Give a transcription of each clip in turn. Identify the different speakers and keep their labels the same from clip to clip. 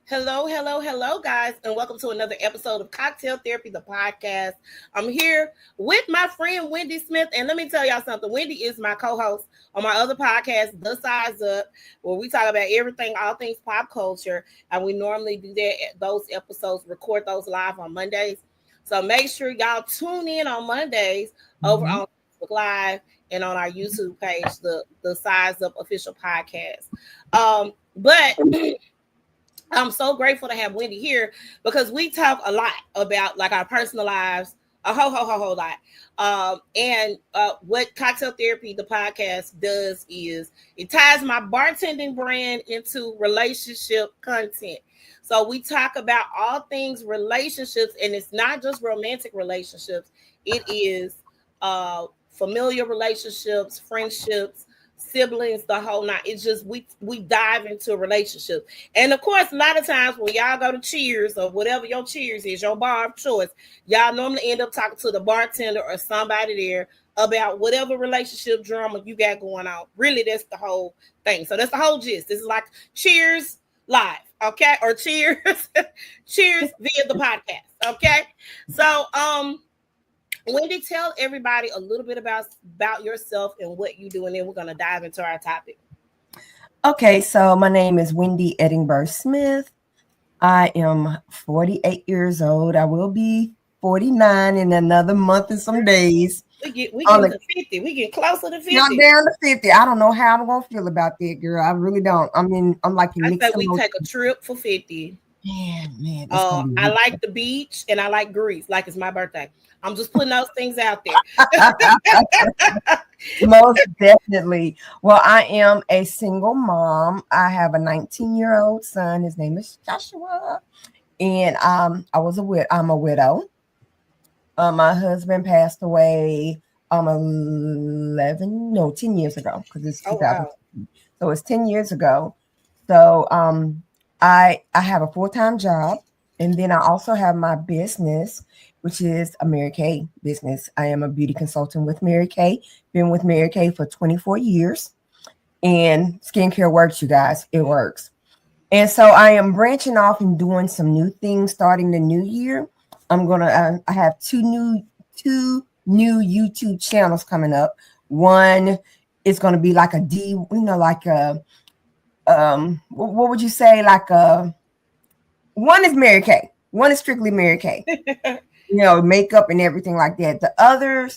Speaker 1: Hello, hello, hello, guys, and welcome to another episode of Cocktail Therapy, the podcast. I'm here with my friend Wendy Smith, and let me tell y'all something. Wendy is my co-host on my other podcast, The Size Up, where we talk about everything, all things pop culture, and we normally do that. Those episodes, record those live on Mondays. So make sure y'all tune in on Mondays over on Facebook Live and on our YouTube page, the Size Up official podcast. But I'm so grateful to have Wendy here because we talk a lot about like our personal lives, a whole lot. What Cocktail Therapy, the podcast, does is it ties my bartending brand into relationship content. So we talk about all things relationships, and it's not just romantic relationships. It is familiar relationships, friendships, siblings, the whole night. It's just we dive into a relationship. And of course, a lot of times when y'all go to Cheers or whatever your Cheers is, your bar of choice, y'all normally end up talking to the bartender or somebody there about whatever relationship drama you got going on. Really, that's the whole thing. So that's the whole gist. This is like Cheers live, okay? Or Cheers, Cheers via the podcast, okay? So Wendy, tell everybody a little bit about yourself and what you do, and then we're going to dive into our topic.
Speaker 2: Okay, so my name is Wendy Edinburgh Smith. I am 48 years old. I will be 49 in another month and some days.
Speaker 1: We get to 50. We get closer to 50.
Speaker 2: Not down to 50. I don't know how I'm going to feel about that, girl. I really don't. I mean, I'm like
Speaker 1: I say we take a trip for 50.
Speaker 2: Man.
Speaker 1: I like the beach and I like Greece, like it's my birthday. I'm just putting those things out there.
Speaker 2: Most definitely. Well, I am a single mom. I have a 19-year-old son. His name is Joshua. And I'm a widow. My husband passed away 10 years ago, because it's 2000. Wow. So it's 10 years ago. So I have a full-time job, and then I also have my business, which is a Mary Kay business. I am a beauty consultant with Mary Kay. Been with Mary Kay for 24 years. And skincare works, you guys. It works. And so I am branching off and doing some new things starting the new year. I have two new YouTube channels coming up. One is going to be like what would you say? One is Mary Kay. One is strictly Mary Kay. Makeup and everything like that. The other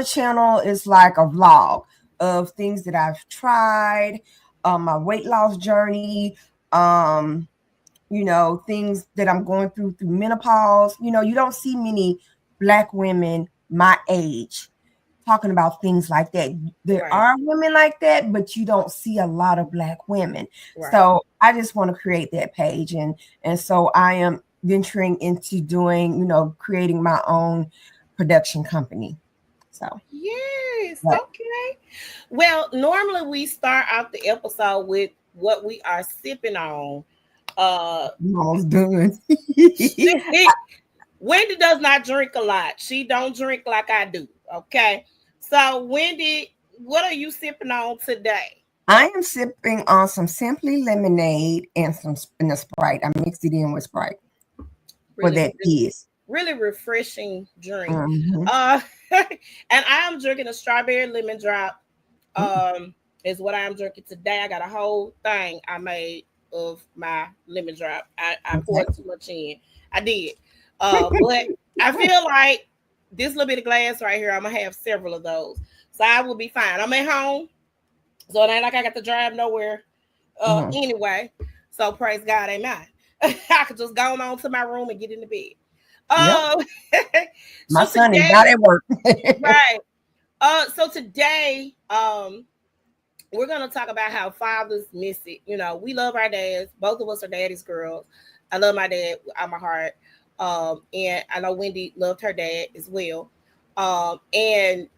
Speaker 2: channel is like a vlog of things that I've tried, my weight loss journey, things that I'm going through menopause. You don't see many Black women my age talking about things like that. There are women like that, but you don't see a lot of Black women. Right. So I just want to create that page. And so I am venturing into doing, creating my own production company. So
Speaker 1: yes. Okay. Well, normally we start out the episode with what we are sipping on.
Speaker 2: Almost done.
Speaker 1: Wendy does not drink a lot. She don't drink like I do. Okay. So Wendy, what are you sipping on today?
Speaker 2: I am sipping on some Simply Lemonade and a Sprite. I mixed it in with Sprite.
Speaker 1: Really, that is really refreshing drink.
Speaker 2: Mm-hmm.
Speaker 1: And I am drinking a strawberry lemon drop. Is what I'm drinking today. I got a whole thing I made of my lemon drop. I poured too much in. I did. But I feel like this little bit of glass right here, I'm gonna have several of those. So I will be fine. I'm at home. So it ain't like I got to drive nowhere anyway. So praise God, amen. I could just go on to my room and get in the bed.
Speaker 2: My son is not at work.
Speaker 1: Right. So today, we're going to talk about how fathers miss it. We love our dads. Both of us are daddy's girls. I love my dad out my heart. And I know Wendy loved her dad as well. And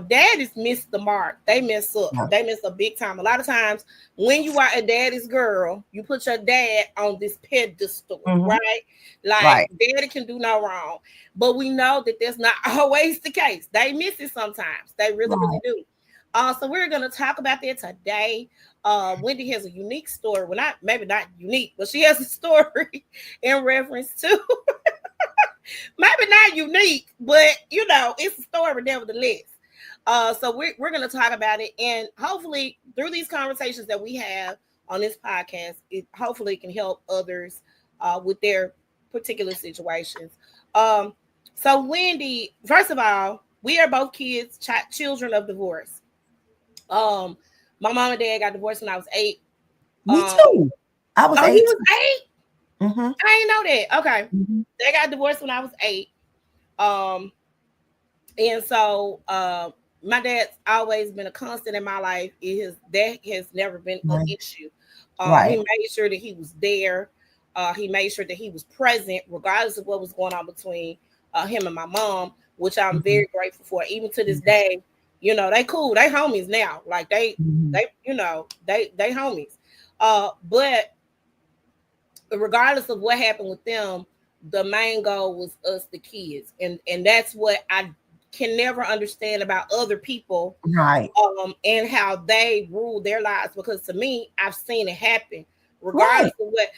Speaker 1: daddies miss the mark. They mess up. Yeah. They miss up big time. A lot of times when you are a daddy's girl, you put your dad on this pedestal, right? Like daddy can do no wrong. But we know that that's not always the case. They miss it sometimes. They really, really do. So we're going to talk about that today. Wendy has a unique story. Well, not maybe not unique, but she has a story in reference to maybe not unique, but it's a story nevertheless. So we're gonna talk about it, and hopefully through these conversations that we have on this podcast, it hopefully can help others with their particular situations. Um, so Wendy, first of all, we are both kids, children of divorce. Um, my mom and dad got divorced when I was 8.
Speaker 2: Me too. I was
Speaker 1: Oh, he
Speaker 2: 8.
Speaker 1: was 8.
Speaker 2: Mm-hmm.
Speaker 1: I didn't know that. Okay,
Speaker 2: Mm-hmm.
Speaker 1: they got divorced when I was 8. Um, and so my dad's always been a constant in my life. That has never been an
Speaker 2: Right.
Speaker 1: issue. He
Speaker 2: Right.
Speaker 1: made sure that he was there. He made sure that he was present, regardless of what was going on between him and my mom, which I'm
Speaker 2: Mm-hmm.
Speaker 1: very grateful for. Even to this
Speaker 2: Yes.
Speaker 1: day, they cool. They homies now. Like
Speaker 2: Mm-hmm.
Speaker 1: they homies. But regardless of what happened with them, the main goal was us, the kids, and that's what I can never understand about other people,
Speaker 2: Right.
Speaker 1: and how they rule their lives. Because to me, I've seen it happen. Regardless
Speaker 2: Right.
Speaker 1: of what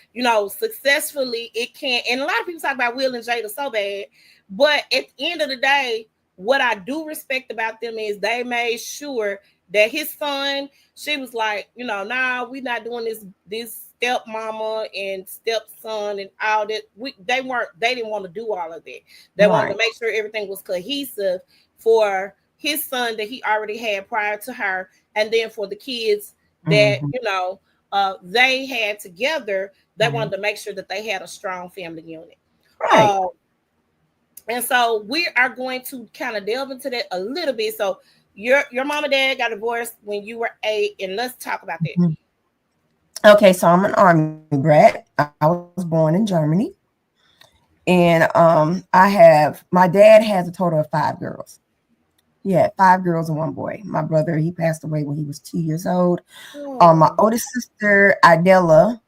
Speaker 1: successfully it can. And a lot of people talk about Will and Jada so bad, but at the end of the day, what I do respect about them is they made sure that his son, she was like, nah, we not doing this step mama and stepson and all that. They didn't want to do all of that. They wanted to
Speaker 2: Right.
Speaker 1: make sure everything was cohesive for his son that he already had prior to her, and then for the kids that
Speaker 2: Mm-hmm.
Speaker 1: they had together. They
Speaker 2: Right.
Speaker 1: wanted to make sure that they had a strong family unit.
Speaker 2: Right.
Speaker 1: uh, and so we are going to kind of delve into that a little bit. So your mom and dad got divorced when you were 8, and let's talk about that.
Speaker 2: Mhm. Okay, so I'm an army brat. I was born in Germany, and I have my dad has a total of 5 girls. He had 5 girls and 1 boy. My brother, he passed away when he was 2 years old. My
Speaker 1: Oh,
Speaker 2: oldest sister, Idella,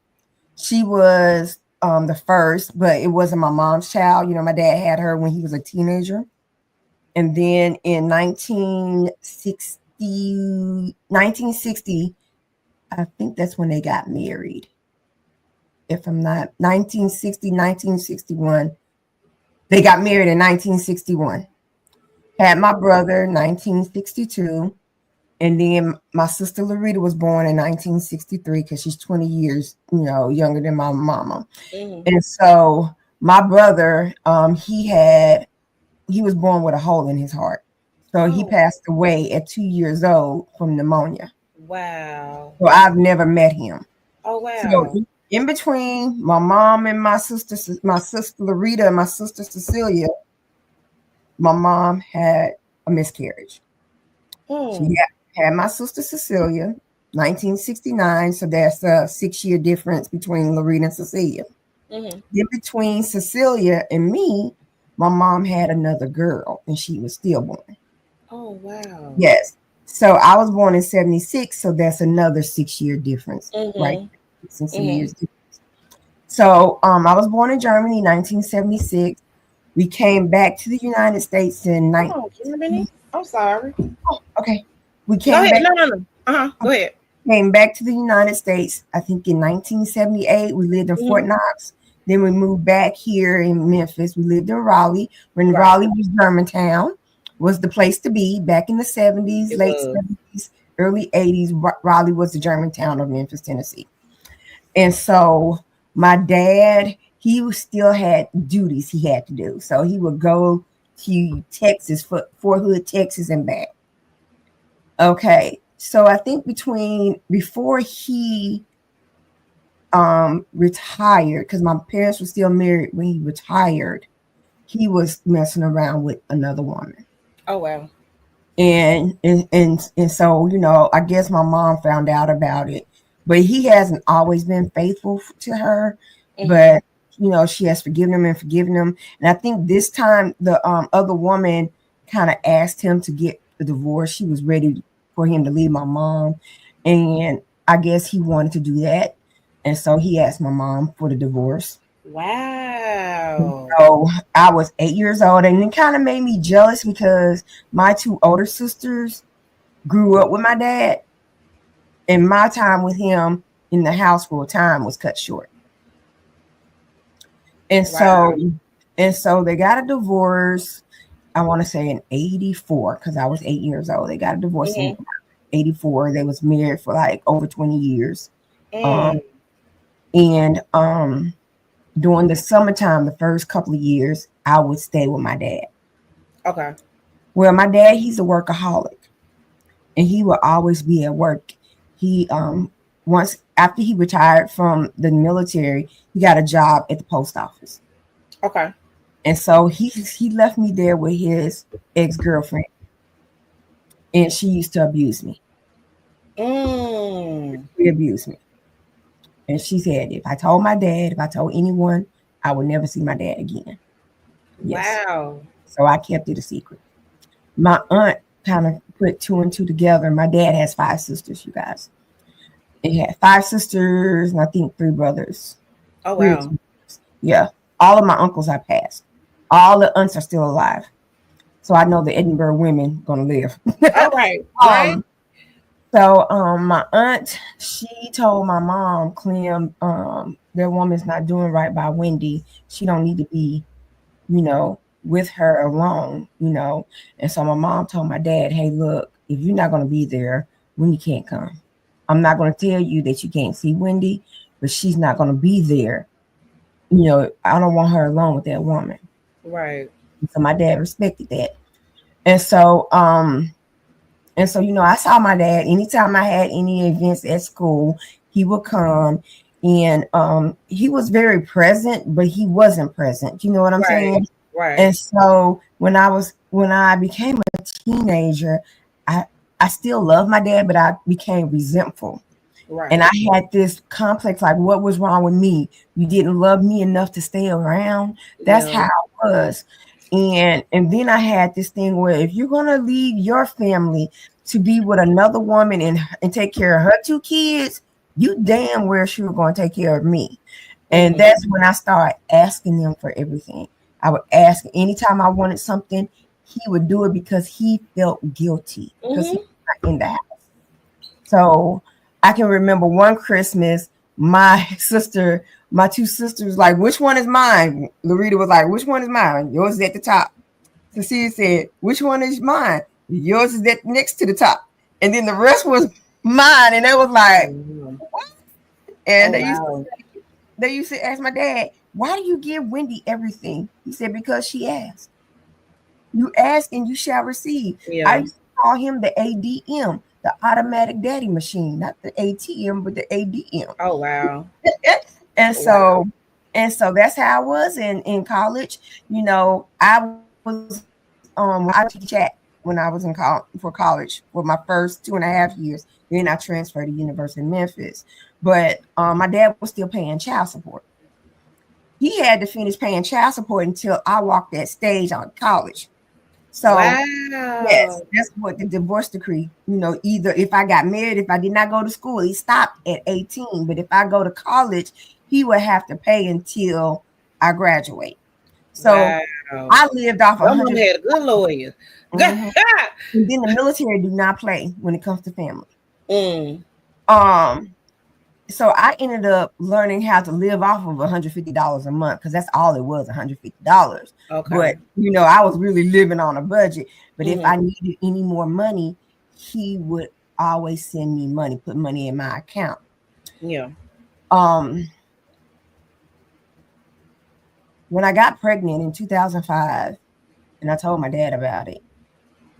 Speaker 2: she was the first, but it wasn't my mom's child. My dad had her when he was a teenager. And then in 1960, I think that's when they got married. If I'm not 1960, 1961, they got married in 1961. Had my brother 1962, and then my sister Larita was born in 1963 because she's 20 years, younger than my mama.
Speaker 1: mm-hmm.
Speaker 2: And so my brother, he was born with a hole in his heart. So he
Speaker 1: Oh,
Speaker 2: passed away at 2 years old from pneumonia.
Speaker 1: wow.
Speaker 2: So I've never met him.
Speaker 1: Oh,
Speaker 2: So
Speaker 1: wow.
Speaker 2: in between my mom and my sister Larita and my sister Cecilia, my mom had a miscarriage. She
Speaker 1: Hmm.
Speaker 2: had my sister Cecilia, 1969. So that's a 6-year difference between Larita and Cecilia.
Speaker 1: Mm-hmm.
Speaker 2: Then between Cecilia and me, my mom had another girl, and she was stillborn.
Speaker 1: Oh, wow.
Speaker 2: Yes. So I was born in 76, so that's another 6-year difference, right?
Speaker 1: Mm-hmm.
Speaker 2: 6 and some years
Speaker 1: Mm-hmm.
Speaker 2: difference. So I was born in Germany, 1976. We came back to the United States in
Speaker 1: Hold on, give me a minute.
Speaker 2: 19.
Speaker 1: I'm sorry.
Speaker 2: Oh, okay. We
Speaker 1: Go
Speaker 2: came
Speaker 1: ahead.
Speaker 2: back
Speaker 1: No, no, no. Go ahead.
Speaker 2: came back to the United States, I think in 1978. We lived in Fort
Speaker 1: Mm-hmm.
Speaker 2: Knox. Then we moved back here in Memphis. We lived in Raleigh. When
Speaker 1: Right.
Speaker 2: Raleigh was Germantown, was the place to be back in the 70s,
Speaker 1: It
Speaker 2: late
Speaker 1: was.
Speaker 2: 70s, early 80s. Raleigh was the Germantown of Memphis, Tennessee. And so my dad, still had duties he had to do. So he would go to Texas, Fort Hood, Texas, and back. Okay. So I think before he retired, because my parents were still married when he retired, he was messing around with another woman.
Speaker 1: Oh, wow.
Speaker 2: And so, I guess my mom found out about it, but he hasn't always been faithful to her.
Speaker 1: Mm-hmm.
Speaker 2: But she has forgiven him. And I think this time the other woman kind of asked him to get a divorce. She was ready for him to leave my mom, and I guess he wanted to do that. And so he asked my mom for the divorce.
Speaker 1: Wow.
Speaker 2: So I was 8 years old, and it kind of made me jealous because my 2 older sisters grew up with my dad. And my time with him in the house full time was cut short. And
Speaker 1: Wow.
Speaker 2: so they got a divorce. I want to say in 84, because I was 8 years old. They got a divorce in
Speaker 1: Mm-hmm.
Speaker 2: 84. They was married for like over 20 years.
Speaker 1: Mm.
Speaker 2: Um, and during the summertime, the first couple of years, I would stay with my dad.
Speaker 1: Okay.
Speaker 2: Well, my dad, he's a workaholic, and he will always be at work. He once after he retired from the military, he got a job at the post office.
Speaker 1: Okay.
Speaker 2: And so he left me there with his ex-girlfriend, and she used to abuse me.
Speaker 1: Mm.
Speaker 2: She abused me. And she said, if I told my dad, if I told anyone, I would never see my dad again. Yes.
Speaker 1: Wow.
Speaker 2: So I kept it a secret. My aunt kind of put two and two together. My dad has five sisters, you guys. He had five sisters and I think three brothers.
Speaker 1: Oh
Speaker 2: Three or
Speaker 1: wow.
Speaker 2: two brothers. Yeah. All of my uncles I passed. All the aunts are still alive. So I know the Edinburgh women gonna live.
Speaker 1: All right. Right.
Speaker 2: um, so my aunt, she told my mom, Clem, that woman's not doing right by Wendy. She don't need to be, with her alone. And so my mom told my dad, hey, look, if you're not gonna be there, Wendy can't come. I'm not gonna tell you that you can't see Wendy, but she's not gonna be there. I don't want her alone with that woman.
Speaker 1: Right.
Speaker 2: So my dad respected that. And so, I saw my dad anytime I had any events at school, he would come and he was very present, but he wasn't present. You know what I'm
Speaker 1: Right.
Speaker 2: saying?
Speaker 1: Right.
Speaker 2: And so when I became a teenager, I I still love my dad, but I became resentful. And
Speaker 1: Right.
Speaker 2: I had this complex, like, what was wrong with me? You didn't love me enough to stay around. That's
Speaker 1: Yeah.
Speaker 2: how I was. And then I had this thing where if you're gonna leave your family to be with another woman and take care of her two kids, you damn well sure going to take care of me. And
Speaker 1: Mm-hmm.
Speaker 2: that's when I started asking them for everything. I would ask anytime I wanted something, he would do it because he felt guilty because he
Speaker 1: Mm-hmm.
Speaker 2: was not in the house. So I can remember one Christmas, my sister, my two sisters, like, which one is mine? Loretta was like, which one is mine? Yours is at the top. Cecilia said, which one is mine? Yours is at next to the top. And then the rest was mine. And they was like,
Speaker 1: Oh
Speaker 2: what? And
Speaker 1: wow.
Speaker 2: they used to ask my dad, why do you give Wendy everything? He said, because she asked. You ask and you shall receive. I
Speaker 1: Yeah.
Speaker 2: used to call him the ADM, the automatic daddy machine, not the ATM, but the ADM.
Speaker 1: Oh wow.
Speaker 2: and
Speaker 1: Wow.
Speaker 2: so and so that's how I was in college. I was I teach chat when I was in for college for my first 2.5 years. Then I transferred to University of Memphis. But my dad was still paying child support. He had to finish paying child support until I walked that stage on college. So yes,
Speaker 1: Wow.
Speaker 2: that's what the divorce decree, either if I got married, if I did not go to school, he stopped at 18. But if I go to college, he would have to pay until I graduate. So
Speaker 1: Wow.
Speaker 2: I lived off
Speaker 1: Your mom
Speaker 2: 100.
Speaker 1: had a good lawyer.
Speaker 2: Mhm. And then the military do not play when it comes to family.
Speaker 1: Mm.
Speaker 2: Um, so I ended up learning how to live off of $150 a month because that's all it was, $150. But
Speaker 1: Okay.
Speaker 2: I was really living on a budget. But if I
Speaker 1: Mm-hmm.
Speaker 2: needed any more money, he would always send me money, put money in my account.
Speaker 1: Yeah.
Speaker 2: Um, when I got pregnant in 2005, and I told my dad about it,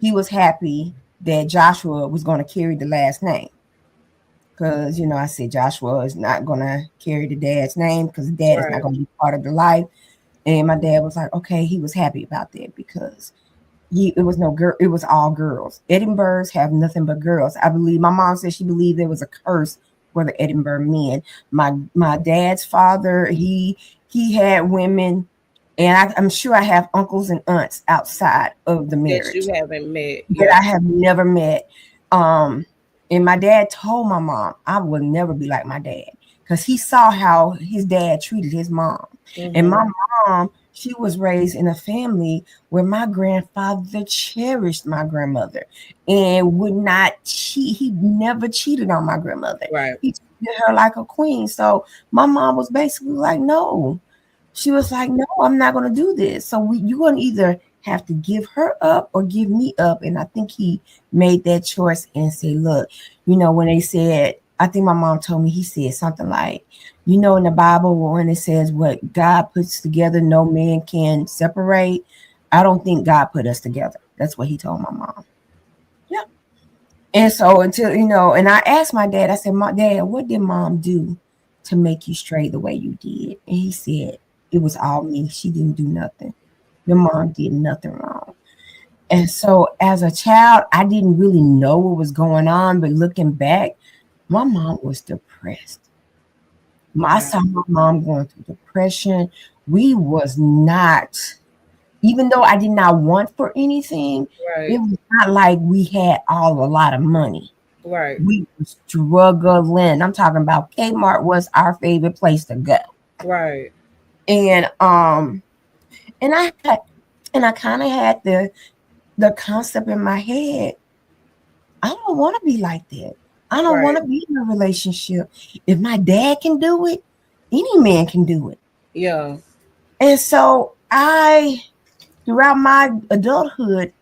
Speaker 2: he was happy that Joshua was going to carry the last name. Because, I said Joshua is not going to carry the dad's name because dad is not
Speaker 1: Right.
Speaker 2: going to be part of the life. And my dad was like, okay, he was happy about that because it was no girl, it was all girls. Edinburghs have nothing but girls. I believe my mom said she believed there was a curse for the Edinburgh men. My dad's father, he had women, and I'm sure I have uncles and aunts outside of the
Speaker 1: That
Speaker 2: marriage
Speaker 1: you haven't met.
Speaker 2: that I
Speaker 1: Yeah.
Speaker 2: have never met. Um, and my dad told my mom, I will never be like my dad because he saw how his dad treated his mom. And
Speaker 1: Mm-hmm.
Speaker 2: my mom, she was raised in a family where my grandfather cherished my grandmother and would not cheat. He never cheated on my grandmother.
Speaker 1: Right.
Speaker 2: He treated her like a queen. So my mom was basically like, no. She was like, no, I'm not going to do this. So you're going to either have to give her up or give me up. And I think he made that choice and said, look, when they said, I think my mom told me, he said something like, in the Bible, when it says what God puts together, no man can separate. I don't think God put us together. That's what he told my mom. Yeah. And so and I asked my dad, I said, my dad, what did mom do to make you straight the way you did? And he said, it was all me. She didn't do nothing. Your mom did nothing wrong. And so as a child, I didn't really know what was going on. But looking back, my mom was depressed. I saw my mom going through depression. We was not, even though I did not want for anything,
Speaker 1: Right.
Speaker 2: it was not like we had a lot of money.
Speaker 1: Right.
Speaker 2: We were struggling. I'm talking about Kmart was our favorite place to go.
Speaker 1: Right.
Speaker 2: And and I kind of had the concept in my head. I don't want to be like that. I don't want to be in a relationship. If my dad can do it, any man can do it.
Speaker 1: Yeah.
Speaker 2: And so throughout my adulthood,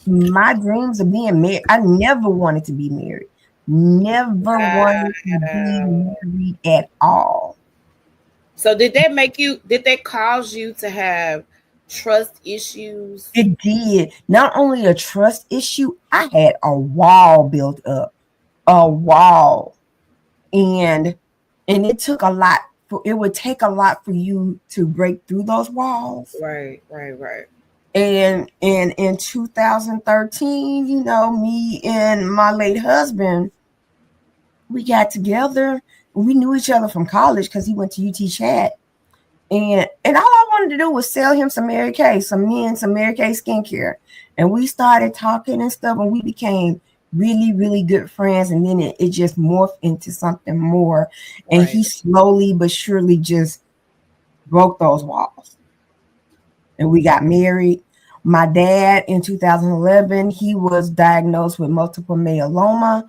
Speaker 2: my dreams of being married, I never wanted to be married. Never wanted to be married at all.
Speaker 1: So did that cause you to have trust issues?
Speaker 2: It did. Not only a trust issue, I had a wall built up. A wall. And it took a lot. It would take a lot for you to break through those walls.
Speaker 1: Right.
Speaker 2: And in 2013, me and my late husband, we got together. We knew each other from college because he went to UT Chat. And all I wanted to do was sell him some Mary Kay, some Mary Kay skincare. And we started talking and stuff, and we became really, really good friends. And then it just morphed into something more. And he slowly but surely just broke those walls. And we got married. My dad in 2011, he was diagnosed with multiple myeloma.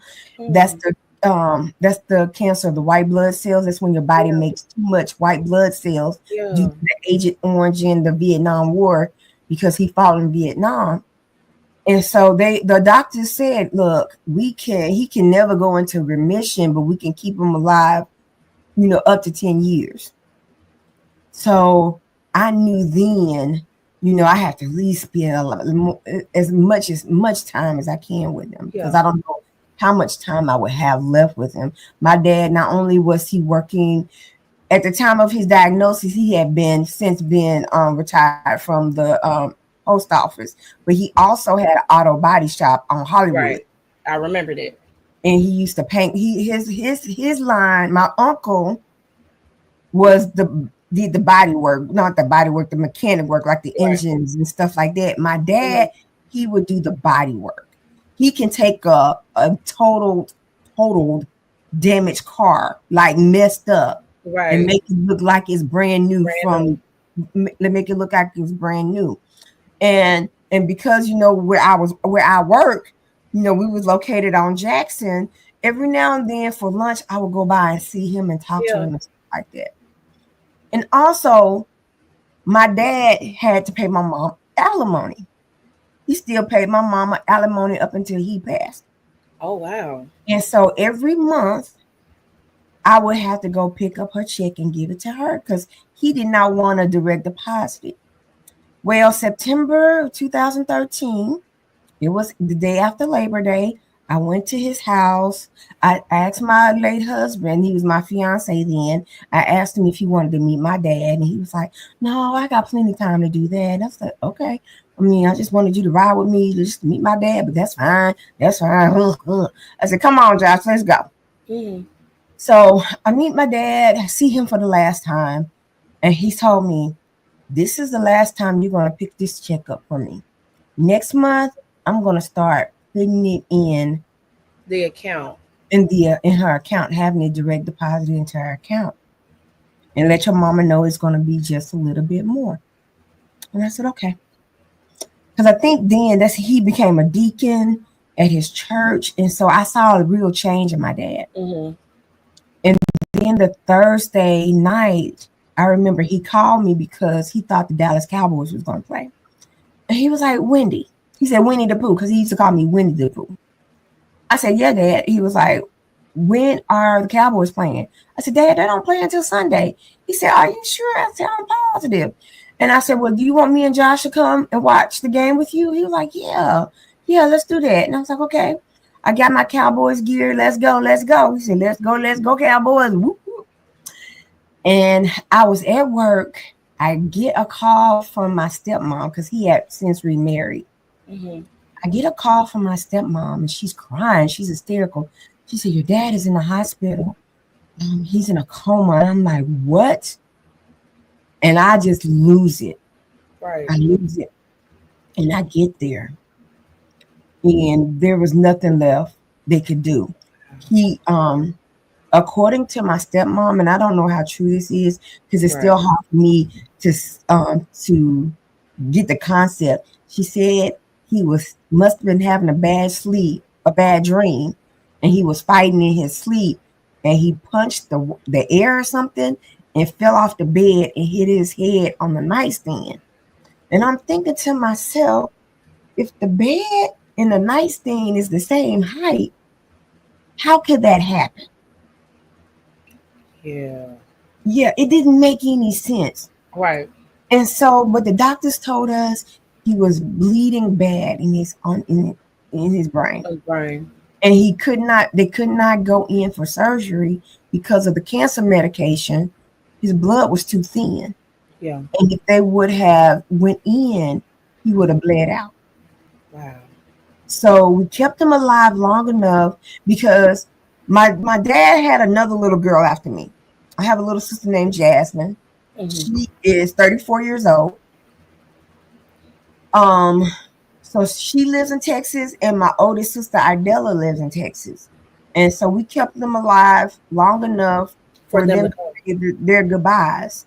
Speaker 2: That's the cancer of the white blood cells. That's when your body makes too much white blood cells due to the Agent Orange in the Vietnam War, because he fought in Vietnam. And so the doctors said, look, he can never go into remission, but we can keep him alive, up to 10 years. So I knew then, I have to at least spend as much time as I can with him, because I don't know how much time I would have left with him. My dad, not only was he working at the time of his diagnosis, he had since been retired from the post office, but he also had an auto body shop on Hollywood.
Speaker 1: Right. I remember that.
Speaker 2: And he used to paint. His line. My uncle was the body work, not the body work, the mechanic work, like the engines and stuff like that. My dad, he would do the body work. He can take a totaled damaged car, like messed up, and make it look like it's brand new. Make it look like it's brand new. And because where I work, we was located on Jackson. Every now and then for lunch, I would go by and see him and talk to him and stuff like that. And also, my dad had to pay my mom alimony. He still paid my mama alimony up until he passed.
Speaker 1: Oh, wow.
Speaker 2: And so every month, I would have to go pick up her check and give it to her because he did not want a direct deposit. Well, September 2013, it was the day after Labor Day. I went to his house. I asked my late husband, he was my fiance then. I asked him if he wanted to meet my dad. And he was like, no, I got plenty of time to do that. And I was like, okay. I mean, I just wanted you to ride with me just to meet my dad, but that's fine. That's fine. I said, come on, Josh, let's go.
Speaker 1: Mm-hmm.
Speaker 2: So I meet my dad, I see him for the last time. And he told me, this is the last time you're going to pick this check up for me. Next month, I'm going to start putting it in
Speaker 1: the account,
Speaker 2: in her account, having it direct deposited into her account, and let your mama know it's going to be just a little bit more. And I said, okay. Because I think then he became a deacon at his church. And so I saw a real change in my dad.
Speaker 1: Mm-hmm.
Speaker 2: And then the Thursday night, I remember he called me because he thought the Dallas Cowboys was going to play. And he was like, Wendy. He said, Winnie the Pooh, because he used to call me Winnie the Pooh. I said, yeah, Dad. He was like, when are the Cowboys playing? I said, Dad, they don't play until Sunday. He said, are you sure? I said, I'm positive. And I said, well, do you want me and Josh to come and watch the game with you? He was like, yeah, let's do that. And I was like, okay. I got my Cowboys gear. Let's go. He said, let's go, Cowboys. Whoop, whoop. And I was at work. I get a call from my stepmom because he had since remarried.
Speaker 1: Mm-hmm.
Speaker 2: I get a call from my stepmom and she's crying. She's hysterical. She said, your dad is in the hospital. He's in a coma. And I'm like, what? And I just lose it.
Speaker 1: Right.
Speaker 2: I lose it. And I get there. And there was nothing left they could do. He, according to my stepmom, and I don't know how true this is, because it's still hard for me to get the concept. She said he must have been having a bad dream, and he was fighting in his sleep, and he punched the air or something and fell off the bed and hit his head on the nightstand. And I'm thinking to myself, if the bed and the nightstand is the same height, how could that happen?
Speaker 1: Yeah.
Speaker 2: Yeah, it didn't make any sense.
Speaker 1: Right.
Speaker 2: And so, but the doctors told us he was bleeding bad in his brain.
Speaker 1: Brain.
Speaker 2: And they could not go in for surgery because of the cancer medication. His blood was too thin.
Speaker 1: Yeah.
Speaker 2: And if they would have went in, he would have bled out.
Speaker 1: Wow.
Speaker 2: So we kept him alive long enough because my dad had another little girl after me. I have a little sister named Jasmine. Mm-hmm. She is 34 years old. So she lives in Texas, and my oldest sister Idella lives in Texas. And so we kept them alive long enough for them to say their goodbyes.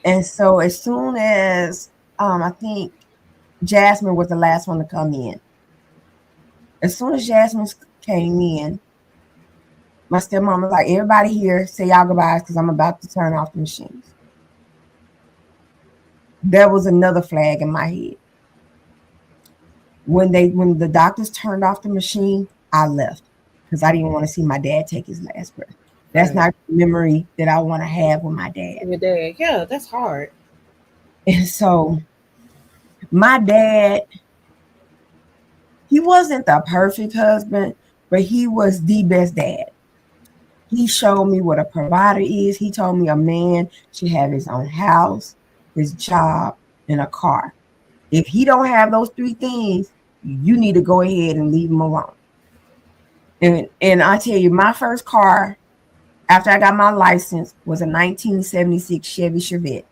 Speaker 2: And so as soon as I think Jasmine was the last one to come in. As soon as Jasmine came in, my stepmom was like, everybody here, say y'all goodbyes because I'm about to turn off the machines. There was another flag in my head. When the doctors turned off the machine, I left because I didn't want to see my dad take his last breath. That's not the memory that I want to have with my dad.
Speaker 1: Your dad, yeah, that's hard.
Speaker 2: And so my dad, he wasn't the perfect husband, but he was the best dad. He showed me what a provider is. He told me a man should have his own house, his job, and a car. If he don't have those three things, you need to go ahead and leave him alone. And I tell you, my first car after I got my license was a 1976 Chevy Chevette.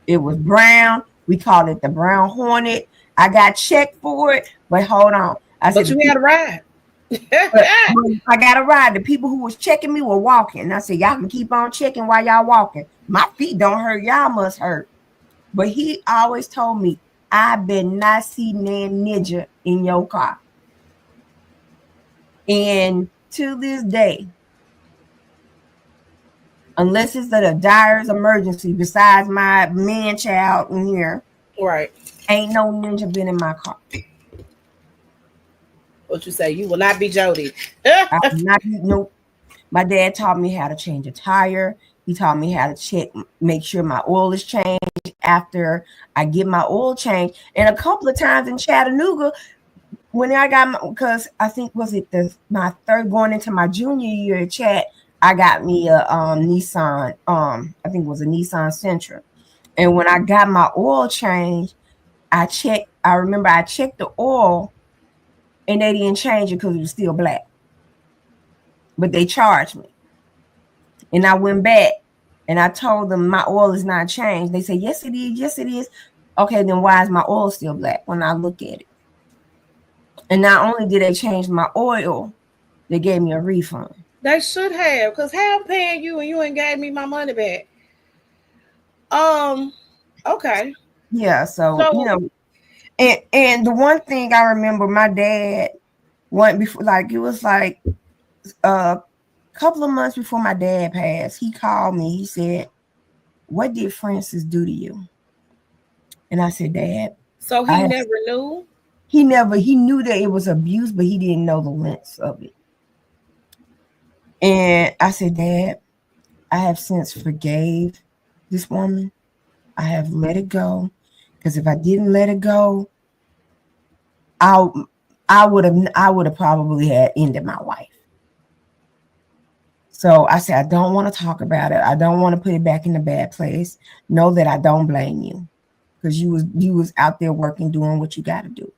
Speaker 2: It was brown. We called it the Brown Hornet. I got checked for it, but hold on.
Speaker 1: But you had a ride.
Speaker 2: I got a ride. The people who was checking me were walking. And I said, y'all can keep on checking while y'all walking. My feet don't hurt. Y'all must hurt. But he always told me, I better not see nan ninja in your car. And to this day, unless it's a dire emergency, besides my man child in here,
Speaker 1: right?
Speaker 2: Ain't no ninja been in my car.
Speaker 1: What you say? You will not be Jody.
Speaker 2: I will not be, nope. My dad taught me how to change a tire. He taught me how to make sure my oil is changed after I get my oil changed. And a couple of times in Chattanooga, when I got because I think my third going into my junior year at Chat, I got me a Nissan. I think it was a Nissan Sentra. And when I got my oil change, I remember I checked the oil, and they didn't change it because it was still black. But they charged me. And I went back and I told them my oil is not changed. They said, yes, it is. Yes, it is. Okay, then why is my oil still black when I look at it? And not only did they change my oil, they gave me a refund.
Speaker 1: They should have, because how I'm paying you and you ain't gave me my money back. Okay.
Speaker 2: Yeah, so
Speaker 1: So
Speaker 2: and the one thing I remember, my dad went before, like it was like a couple of months before my dad passed. He called me. He said, "What did Francis do to you?" And I said, "Dad,
Speaker 1: so he
Speaker 2: I have."
Speaker 1: never knew.
Speaker 2: He knew that it was abuse, but he didn't know the lengths of it. And I said, "Dad, I have since forgave this woman. I have let it go, because if I didn't let it go, I I would have probably had ended my life." So I said, "I don't want to talk about it. I don't want to put it back in the bad place. Know that I don't blame you, because you was out there working, doing what you got to do."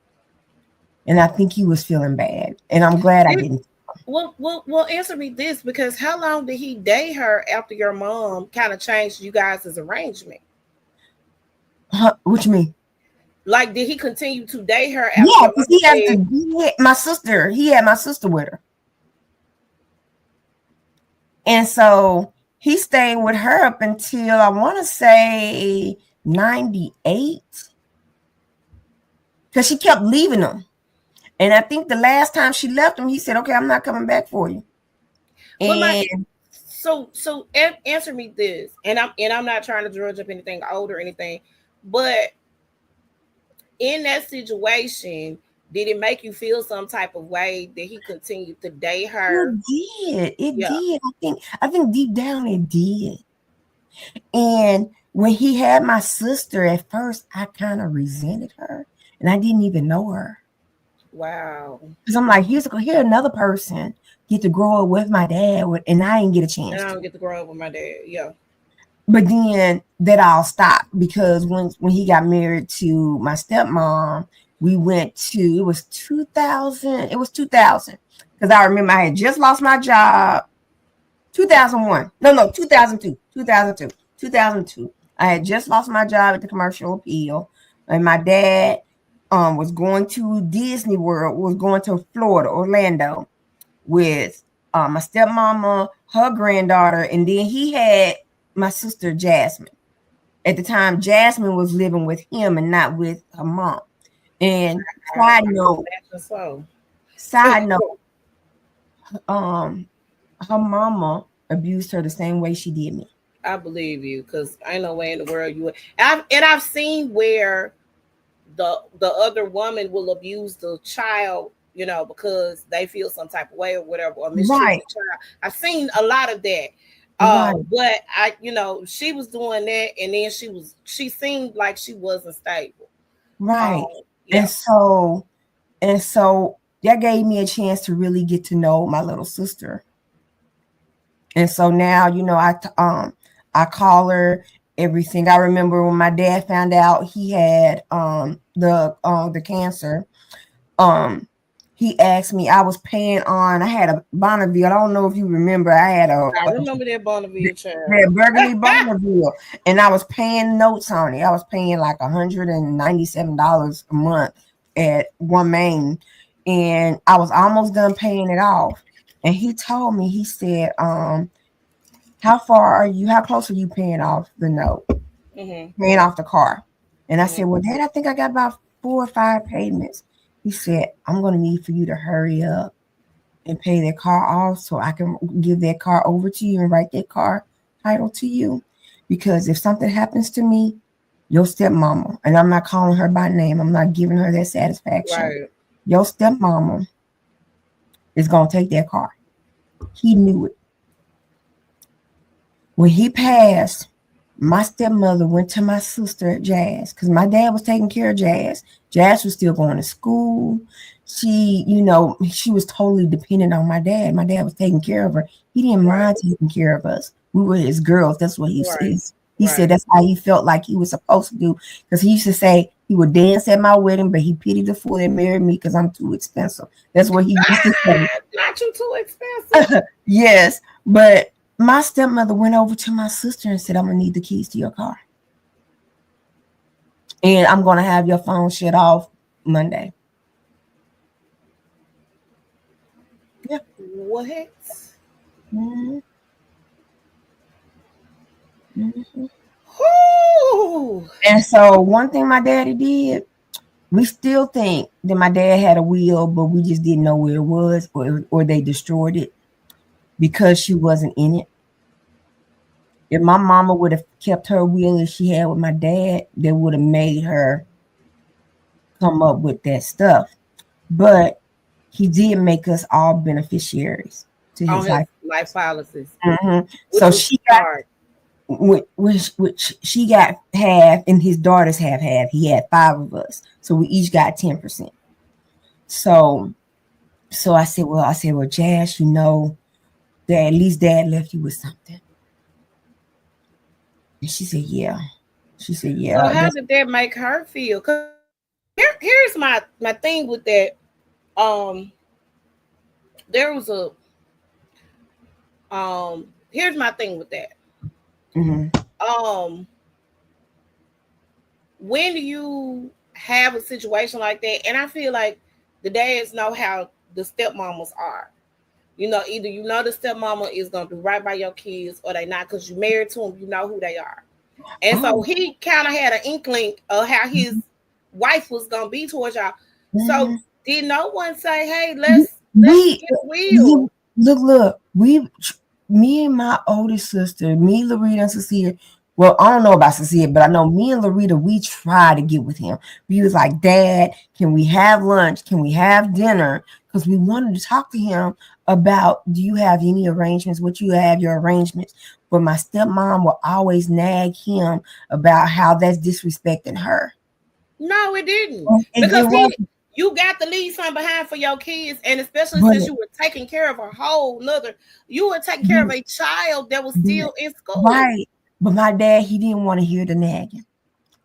Speaker 2: And I think he was feeling bad, and I'm glad I
Speaker 1: Did,
Speaker 2: didn't.
Speaker 1: well, answer me this, because how long did he date her after your mom kind of changed you guys' arrangement?
Speaker 2: Huh, what you mean?
Speaker 1: Like, did he continue to date her after
Speaker 2: Yeah,
Speaker 1: your
Speaker 2: because
Speaker 1: mama said,
Speaker 2: he had my sister. He had my sister with her, and so he stayed with her up until I want to say 98, because she kept leaving him. And I think the last time she left him, he said, "Okay, I'm not coming back for you."
Speaker 1: but my
Speaker 2: And
Speaker 1: answer me this, and I'm not trying to drudge up anything old or anything, but in that situation, did it make you feel some type of way that he continued to date her?
Speaker 2: it did. It
Speaker 1: Yeah.
Speaker 2: did. I think deep down it did. And when he had my sister, at first I kind of resented her, and I didn't even know her.
Speaker 1: Wow.
Speaker 2: Because I'm like, here another person get to grow up with my dad, and I didn't get a
Speaker 1: And
Speaker 2: chance
Speaker 1: I
Speaker 2: to.
Speaker 1: don't get to grow up with my dad. Yeah.
Speaker 2: But then that all stopped, because when he got married to my stepmom, we went to, it was 2000. It was 2000, because I remember I had just lost my job. 2001. No, 2002. 2002. 2002. I had just lost my job at the Commercial Appeal, and my dad was going to Disney World, was going to Florida, Orlando, with my stepmama, her granddaughter, and then he had my sister Jasmine. At the time, Jasmine was living with him and not with her mom. And side
Speaker 1: I
Speaker 2: note,
Speaker 1: imagine so.
Speaker 2: side note, um, her mama abused her the same way she did me.
Speaker 1: I believe you, because ain't no way in the world you would. I've seen where the other woman will abuse the child, because they feel some type of way or whatever, or mistreat
Speaker 2: Right,
Speaker 1: the child. I've seen a lot of that.
Speaker 2: right,
Speaker 1: But she was doing that, and then she seemed like she wasn't stable.
Speaker 2: right.
Speaker 1: Yeah.
Speaker 2: And so that gave me a chance to really get to know my little sister. And so now, I call her everything. I remember when my dad found out he had the cancer. Um he asked me, I was paying on, I had a Bonneville. I don't know if you remember, I had
Speaker 1: I remember that Bonneville child.
Speaker 2: that burgundy Bonneville, and I was paying notes on it. I was paying like $197 a month at One Main, and I was almost done paying it off. And he told me, he said, how close are you paying off the note,
Speaker 1: Hmm.
Speaker 2: paying off the car? And I said,
Speaker 1: Hmm.
Speaker 2: "Well, Dad, I think I got about 4 or 5 payments." He said, "I'm going to need for you to hurry up and pay that car off, so I can give that car over to you and write that car title to you. Because if something happens to me, your stepmama," and I'm not calling her by name, I'm not giving her that satisfaction,
Speaker 1: Right.
Speaker 2: "your stepmama is going to take that car." He knew it. When he passed, my stepmother went to my sister Jazz, because my dad was taking care of Jazz. Jazz was still going to school. She was totally dependent on my dad. My dad was taking care of her. He didn't
Speaker 1: Right.
Speaker 2: mind taking care of us. We were his girls. That's what he
Speaker 1: Right.
Speaker 2: says. He said
Speaker 1: Right.
Speaker 2: that's how he felt like he was supposed to do. Because he used to say he would dance at my wedding, but he pitied the fool that married me because I'm too expensive. That's what he used to say.
Speaker 1: Not you too expensive.
Speaker 2: Yes, but my stepmother went over to my sister and said, "I'm gonna need the keys to your car, and I'm gonna have your phone shut off Monday." Yeah.
Speaker 1: What?
Speaker 2: Mhm, mhm.
Speaker 1: Whoo!
Speaker 2: And so one thing my daddy did, we still think that my dad had a will, but we just didn't know where it was, or they destroyed it because she wasn't in it. If my mama would have kept her will as she had with my dad, they would have made her come up with that stuff. But he did make us all beneficiaries to
Speaker 1: On
Speaker 2: his
Speaker 1: his
Speaker 2: life.
Speaker 1: life policies, which
Speaker 2: So
Speaker 1: was
Speaker 2: she got
Speaker 1: smart.
Speaker 2: which she got half, and his daughters have half. He had 5 of us, so we each got 10%. So I said, well, Jazz, that at least Dad left you with something. And she said, yeah. She said,
Speaker 1: So
Speaker 2: yeah.
Speaker 1: how did that make her feel? Cause here's my thing with that. Um, there was a Here's my thing with that.
Speaker 2: Mm-hmm.
Speaker 1: Um, when you have a situation like that, and I feel like the dads know how the stepmamas are. Either the stepmama is gonna do right by your kids, or they not, because you married to them. You know who they are. And so
Speaker 2: Oh,
Speaker 1: he kind of had an inkling of how his wife was gonna be towards y'all. So
Speaker 2: mm-hmm.
Speaker 1: did no one say, "Hey,
Speaker 2: we,
Speaker 1: let's
Speaker 2: we
Speaker 1: get a will"?
Speaker 2: look, me and my oldest sister, me, Larita, and Cecilia. Well, I don't know about Cecilia, but I know me and Larita, we tried to get with him. We was like, Dad, can we have lunch? Can we have dinner? Because we wanted to talk to him about, do you have any arrangements? What you have your arrangements? But my stepmom will always nag him about how that's disrespecting her.
Speaker 1: No, it didn't,
Speaker 2: It
Speaker 1: because
Speaker 2: wasn't,
Speaker 1: you got to leave something behind for your kids, and especially
Speaker 2: but,
Speaker 1: since you were taking care of a whole nother, you were taking care of
Speaker 2: but,
Speaker 1: a child that was
Speaker 2: but
Speaker 1: still in school.
Speaker 2: right. But my dad, he didn't want to hear the nagging.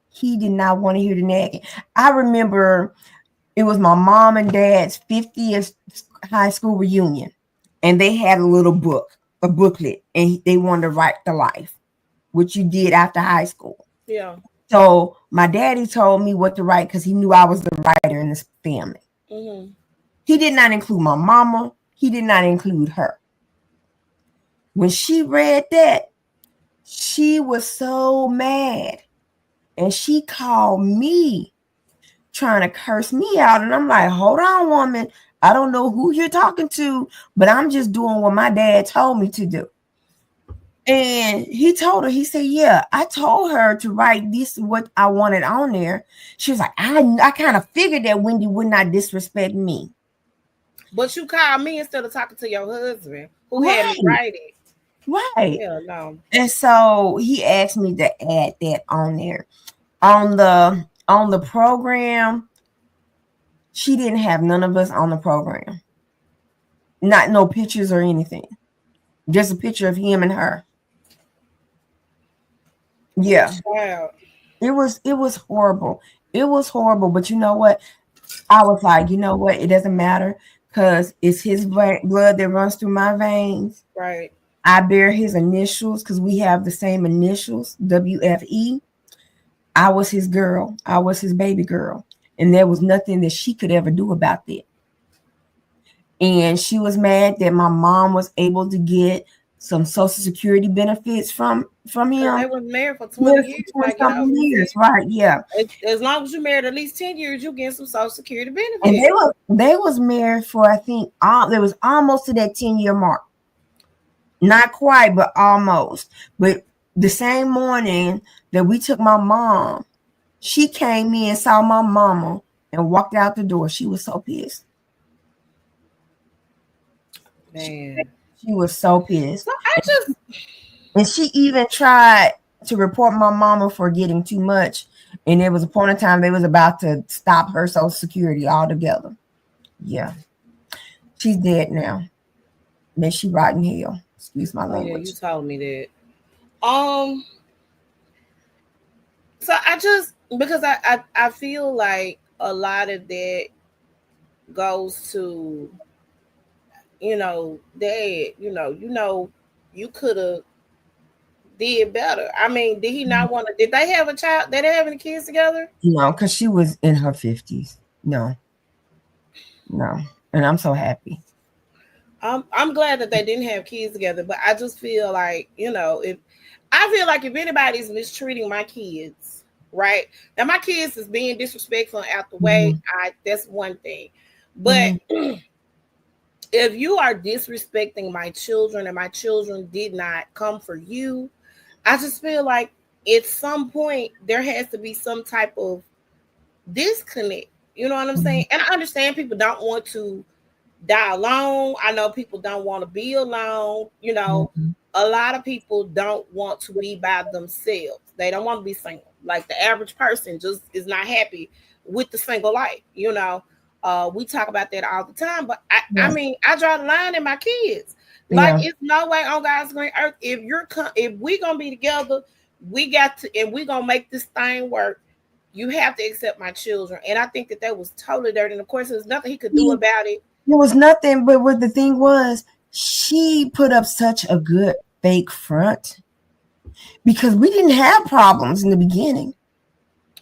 Speaker 2: He did not want to hear the nagging. I remember it was my mom and dad's 50th high school reunion, and they had a booklet, and they wanted to write the life, which you did after high school.
Speaker 1: Yeah.
Speaker 2: So my daddy told me what to write because he knew I was the writer in this family.
Speaker 1: Mm-hmm.
Speaker 2: He did not include my mama. He did not include her. When she read that, she was so mad, and she called me trying to curse me out. And I'm like, hold on, woman. I don't know who you're talking to, but I'm just doing what my dad told me to do. And he told her, he said, yeah, I told her to write this, what I wanted on there. She was like, I kind of figured that Wendy would not disrespect me.
Speaker 1: But you called me instead of talking to your husband, who had me
Speaker 2: Right,
Speaker 1: write it.
Speaker 2: right.
Speaker 1: Yeah, no.
Speaker 2: And so he asked me to add that on there. On the program, she didn't have none of us on the program. Not no pictures or anything. Just a picture of him and her.
Speaker 1: Oh,
Speaker 2: Yeah.
Speaker 1: child.
Speaker 2: It was horrible. It was horrible. But you know what? I was like, you know what? It doesn't matter because it's his blood that runs through my veins.
Speaker 1: Right.
Speaker 2: I bear his initials because we have the same initials, WFE. I was his girl. I was his baby girl. And there was nothing that she could ever do about that. And she was mad that my mom was able to get some social security benefits from
Speaker 1: Because
Speaker 2: him.
Speaker 1: they was married for 20
Speaker 2: Yes, for
Speaker 1: years,
Speaker 2: 20
Speaker 1: like y'all
Speaker 2: something
Speaker 1: was
Speaker 2: years,
Speaker 1: saying.
Speaker 2: right? Yeah.
Speaker 1: As long as you married at least 10 years, you get some Social Security
Speaker 2: And
Speaker 1: benefits.
Speaker 2: they was married for, I think, there was almost to that 10-year mark. Not quite, but almost. But the same morning that we took my mom, she came in, saw my mama, and walked out the door. She was so pissed. She,
Speaker 1: Man.
Speaker 2: she was so pissed.
Speaker 1: So I just,
Speaker 2: And she even tried to report my mama for getting too much. And there was a point in time they was about to stop her Social Security altogether. Yeah. She's dead now. Then she rotting hell. Excuse my
Speaker 1: oh yeah, you
Speaker 2: language.
Speaker 1: told me that. Um, so I just, because I feel like a lot of that goes to, dad, you could have did better. I mean, did he not want to, did they have a child? Did they have any kids together?
Speaker 2: No, because she was in her 50s. No, no. And I'm so happy.
Speaker 1: I'm glad that they didn't have kids together, but I just feel like, if I feel like if anybody's mistreating my kids, right? Now my kids is being disrespectful and out the way.
Speaker 2: Mhm.
Speaker 1: That's one thing. But
Speaker 2: Mhm.
Speaker 1: if you are disrespecting my children and my children did not come for you, I just feel like at some point there has to be some type of disconnect. You know what I'm saying?
Speaker 2: Mhm.
Speaker 1: And I understand people don't want to die alone. I know people don't want to be alone. You know,
Speaker 2: Mhm.
Speaker 1: a lot of people don't want to be by themselves. They don't want to be single. Like the average person just is not happy with the single life. You know, we talk about that all the time. But I
Speaker 2: Yeah.
Speaker 1: mean, I draw the line in my kids. Like
Speaker 2: Yeah.
Speaker 1: it's no way on God's green earth if we gonna be together, we got to and we gonna make this thing work. You have to accept my children, and I think that was totally dirty. And of course, there's nothing he could do
Speaker 2: See,
Speaker 1: about it.
Speaker 2: it was nothing, but what the thing was, she put up such a good fake front because we didn't have problems in the beginning.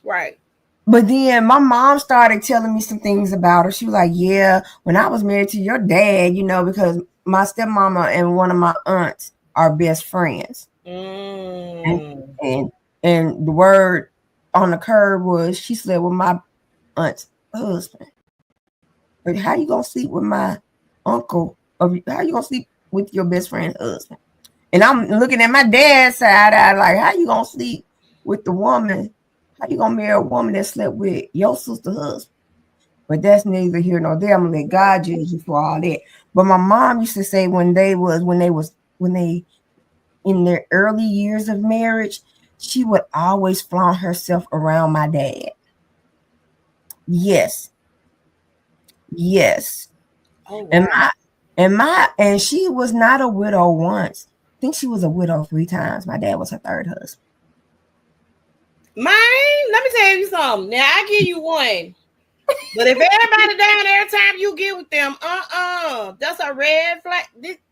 Speaker 1: Right.
Speaker 2: But then my mom started telling me some things about her. She was like, "Yeah, when I was married to your dad, because my stepmama and one of my aunts are best friends." And
Speaker 1: Mm.
Speaker 2: and, and the word on the curb was she slept with my aunt's husband. But how you gonna sleep with my uncle? Or how you gonna sleep with your best friend's husband? And I'm looking at my dad's side. I like, how you gonna sleep with the woman? How you gonna marry a woman that slept with your sister's husband? But that's neither here nor there. I'm gonna let God judge you for all that. But my mom used to say when they in their early years of marriage, she would always flaunt herself around my dad. Yes, yes.
Speaker 1: Oh
Speaker 2: And
Speaker 1: wow.
Speaker 2: and she was not a widow once. I think she was a widow 3 times. My dad was her third husband.
Speaker 1: Mine, let me tell you something. Now I give you one. But if everybody down every time you get with them, that's a red flag.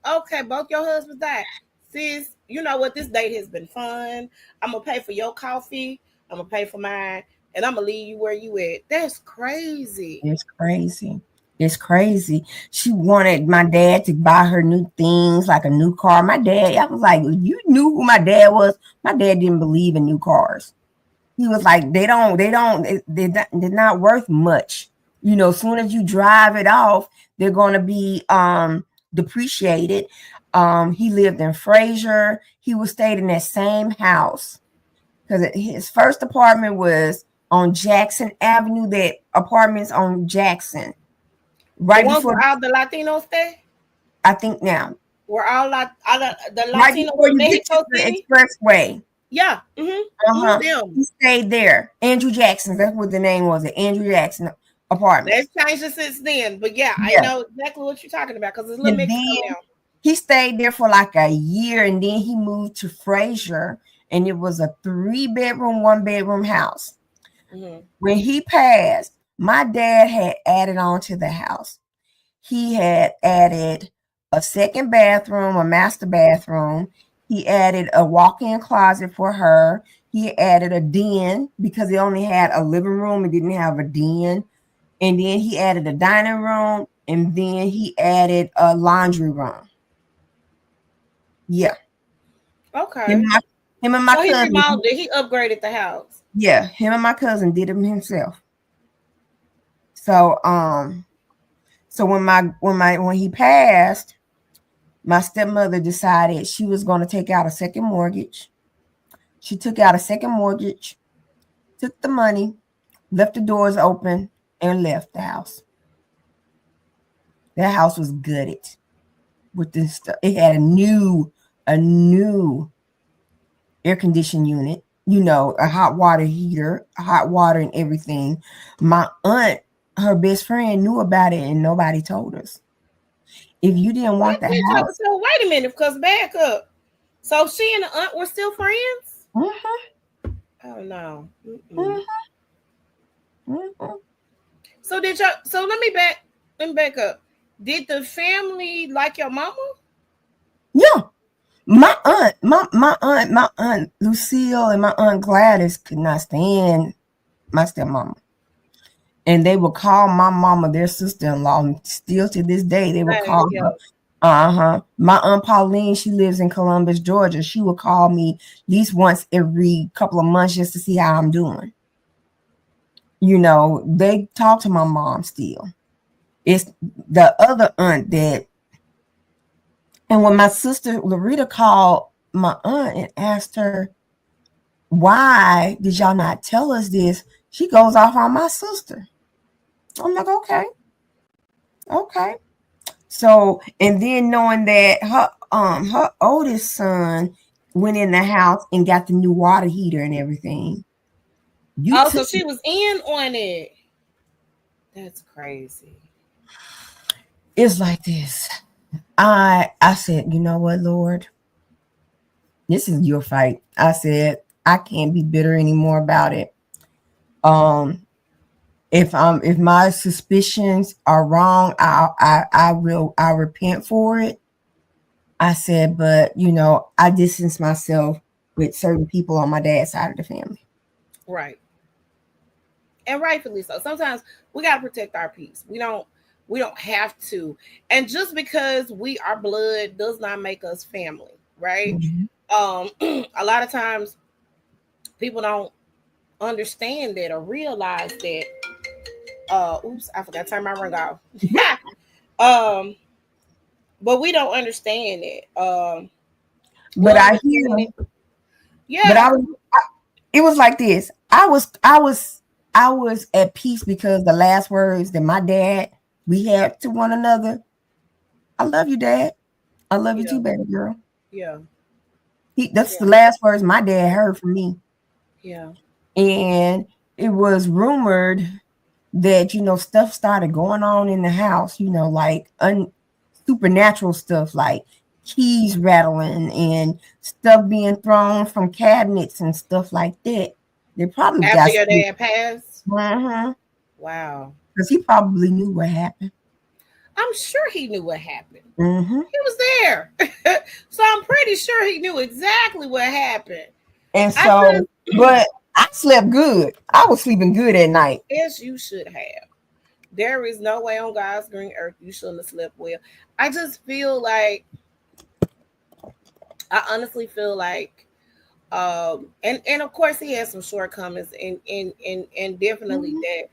Speaker 1: Okay, both your husbands died. Sis, you know what? This date has been fun. I'm gonna pay for your coffee. I'm gonna pay for mine, and I'm gonna leave you where you at. That's crazy.
Speaker 2: It's crazy. It's crazy. She wanted my dad to buy her new things, like a new car. My dad, I was like, you knew who my dad was. My dad didn't believe in new cars. He was like, they're not worth much. As soon as you drive it off, they're going to be depreciated. He lived in Fraser. He was stayed in that same house because his first apartment was on Jackson Avenue. That apartments on Jackson,
Speaker 1: The
Speaker 2: right
Speaker 1: ones
Speaker 2: before,
Speaker 1: where all the Latinos stay,
Speaker 2: I think now,
Speaker 1: where all the
Speaker 2: right
Speaker 1: Latinos
Speaker 2: before
Speaker 1: from
Speaker 2: you get to
Speaker 1: Mexico
Speaker 2: the
Speaker 1: City.
Speaker 2: expressway.
Speaker 1: Yeah. Them.
Speaker 2: He stayed there. Andrew Jackson. That's what the name was. The Andrew Jackson
Speaker 1: They've
Speaker 2: Apartments.
Speaker 1: changed it since then. But yeah, I
Speaker 2: Yeah.
Speaker 1: know exactly what you're talking about because it's Little
Speaker 2: And
Speaker 1: Mexico
Speaker 2: then
Speaker 1: now.
Speaker 2: he stayed there for like a year, and then he moved to Fraser, and it was a 3-bedroom, 1-bedroom house.
Speaker 1: Mm-hmm.
Speaker 2: When he passed, my dad had added on to the house. He had added a second bathroom, a master bathroom. He added a walk-in closet for her. He added a den because he only had a living room and didn't have a den. And then he added a dining room, and then he added a laundry room. Yeah. Him
Speaker 1: Okay.
Speaker 2: and my, him and my
Speaker 1: So he
Speaker 2: cousin.
Speaker 1: remodeled it. He upgraded the house.
Speaker 2: Yeah, him and my cousin did it himself. So so when he passed, my stepmother decided she was going to take out a second mortgage. She took out a second mortgage, took the money, left the doors open, and left the house. That house was gutted with this stuff. It had a new air conditioning unit, a hot water heater, hot water and everything. My aunt, her best friend, knew about it and nobody told us. If you didn't
Speaker 1: What
Speaker 2: want the
Speaker 1: you talking?
Speaker 2: house,
Speaker 1: So wait a minute, because back up. So she and the aunt were still friends?
Speaker 2: mhm,
Speaker 1: Oh no. Mm-mm.
Speaker 2: mhm, mhm.
Speaker 1: So did y'all? So Let me back up. Did the family like your mama?
Speaker 2: Yeah, my aunt Lucille and my aunt Gladys could not stand my stepmama. And they would call my mama their sister-in-law. And still to this day, they would
Speaker 1: Same,
Speaker 2: call
Speaker 1: yeah.
Speaker 2: her My Aunt Pauline, she lives in Columbus, Georgia. She would call me at least once every couple of months just to see how I'm doing. They talk to my mom still. It's the other aunt that, and when my sister Larita called my aunt and asked her, why did y'all not tell us this? She goes off on my sister. I'm like, okay. So, and then knowing that her oldest son went in the house and got the new water heater and everything.
Speaker 1: Oh, so she was in on it. That's crazy.
Speaker 2: It's like this. I said, you know what, Lord? This is your fight. I said, I can't be bitter anymore about it. If my suspicions are wrong, I'll repent for it. I said, but I distance myself with certain people on my dad's side of the family.
Speaker 1: Right. And rightfully so. Sometimes we gotta protect our peace. We don't have to. And just because we are blood does not make us family, right? Mm-hmm. A lot of times people don't understand that or realize that. Oops, I forgot to turn my ring off. But we don't understand it.
Speaker 2: But I hear it.
Speaker 1: Yeah.
Speaker 2: But it was like this. I was at peace because the last words that my dad we had to one another. I love you, Dad. I love you too, baby girl.
Speaker 1: Yeah.
Speaker 2: That's the last words my dad heard from me.
Speaker 1: Yeah.
Speaker 2: And it was rumored that stuff started going on in the house, like supernatural stuff, like keys rattling and stuff being thrown from cabinets and stuff like that. They probably
Speaker 1: after your dad passed.
Speaker 2: Wow,
Speaker 1: because
Speaker 2: he probably knew what happened.
Speaker 1: I'm sure he knew what happened.
Speaker 2: He
Speaker 1: was there. So I'm pretty sure he knew exactly what happened.
Speaker 2: And so, but I slept good. I was sleeping good at night.
Speaker 1: Yes, you should have. There is no way on God's green earth you shouldn't have slept well. I just feel like, I honestly feel like, and of course he has some shortcomings, and definitely that.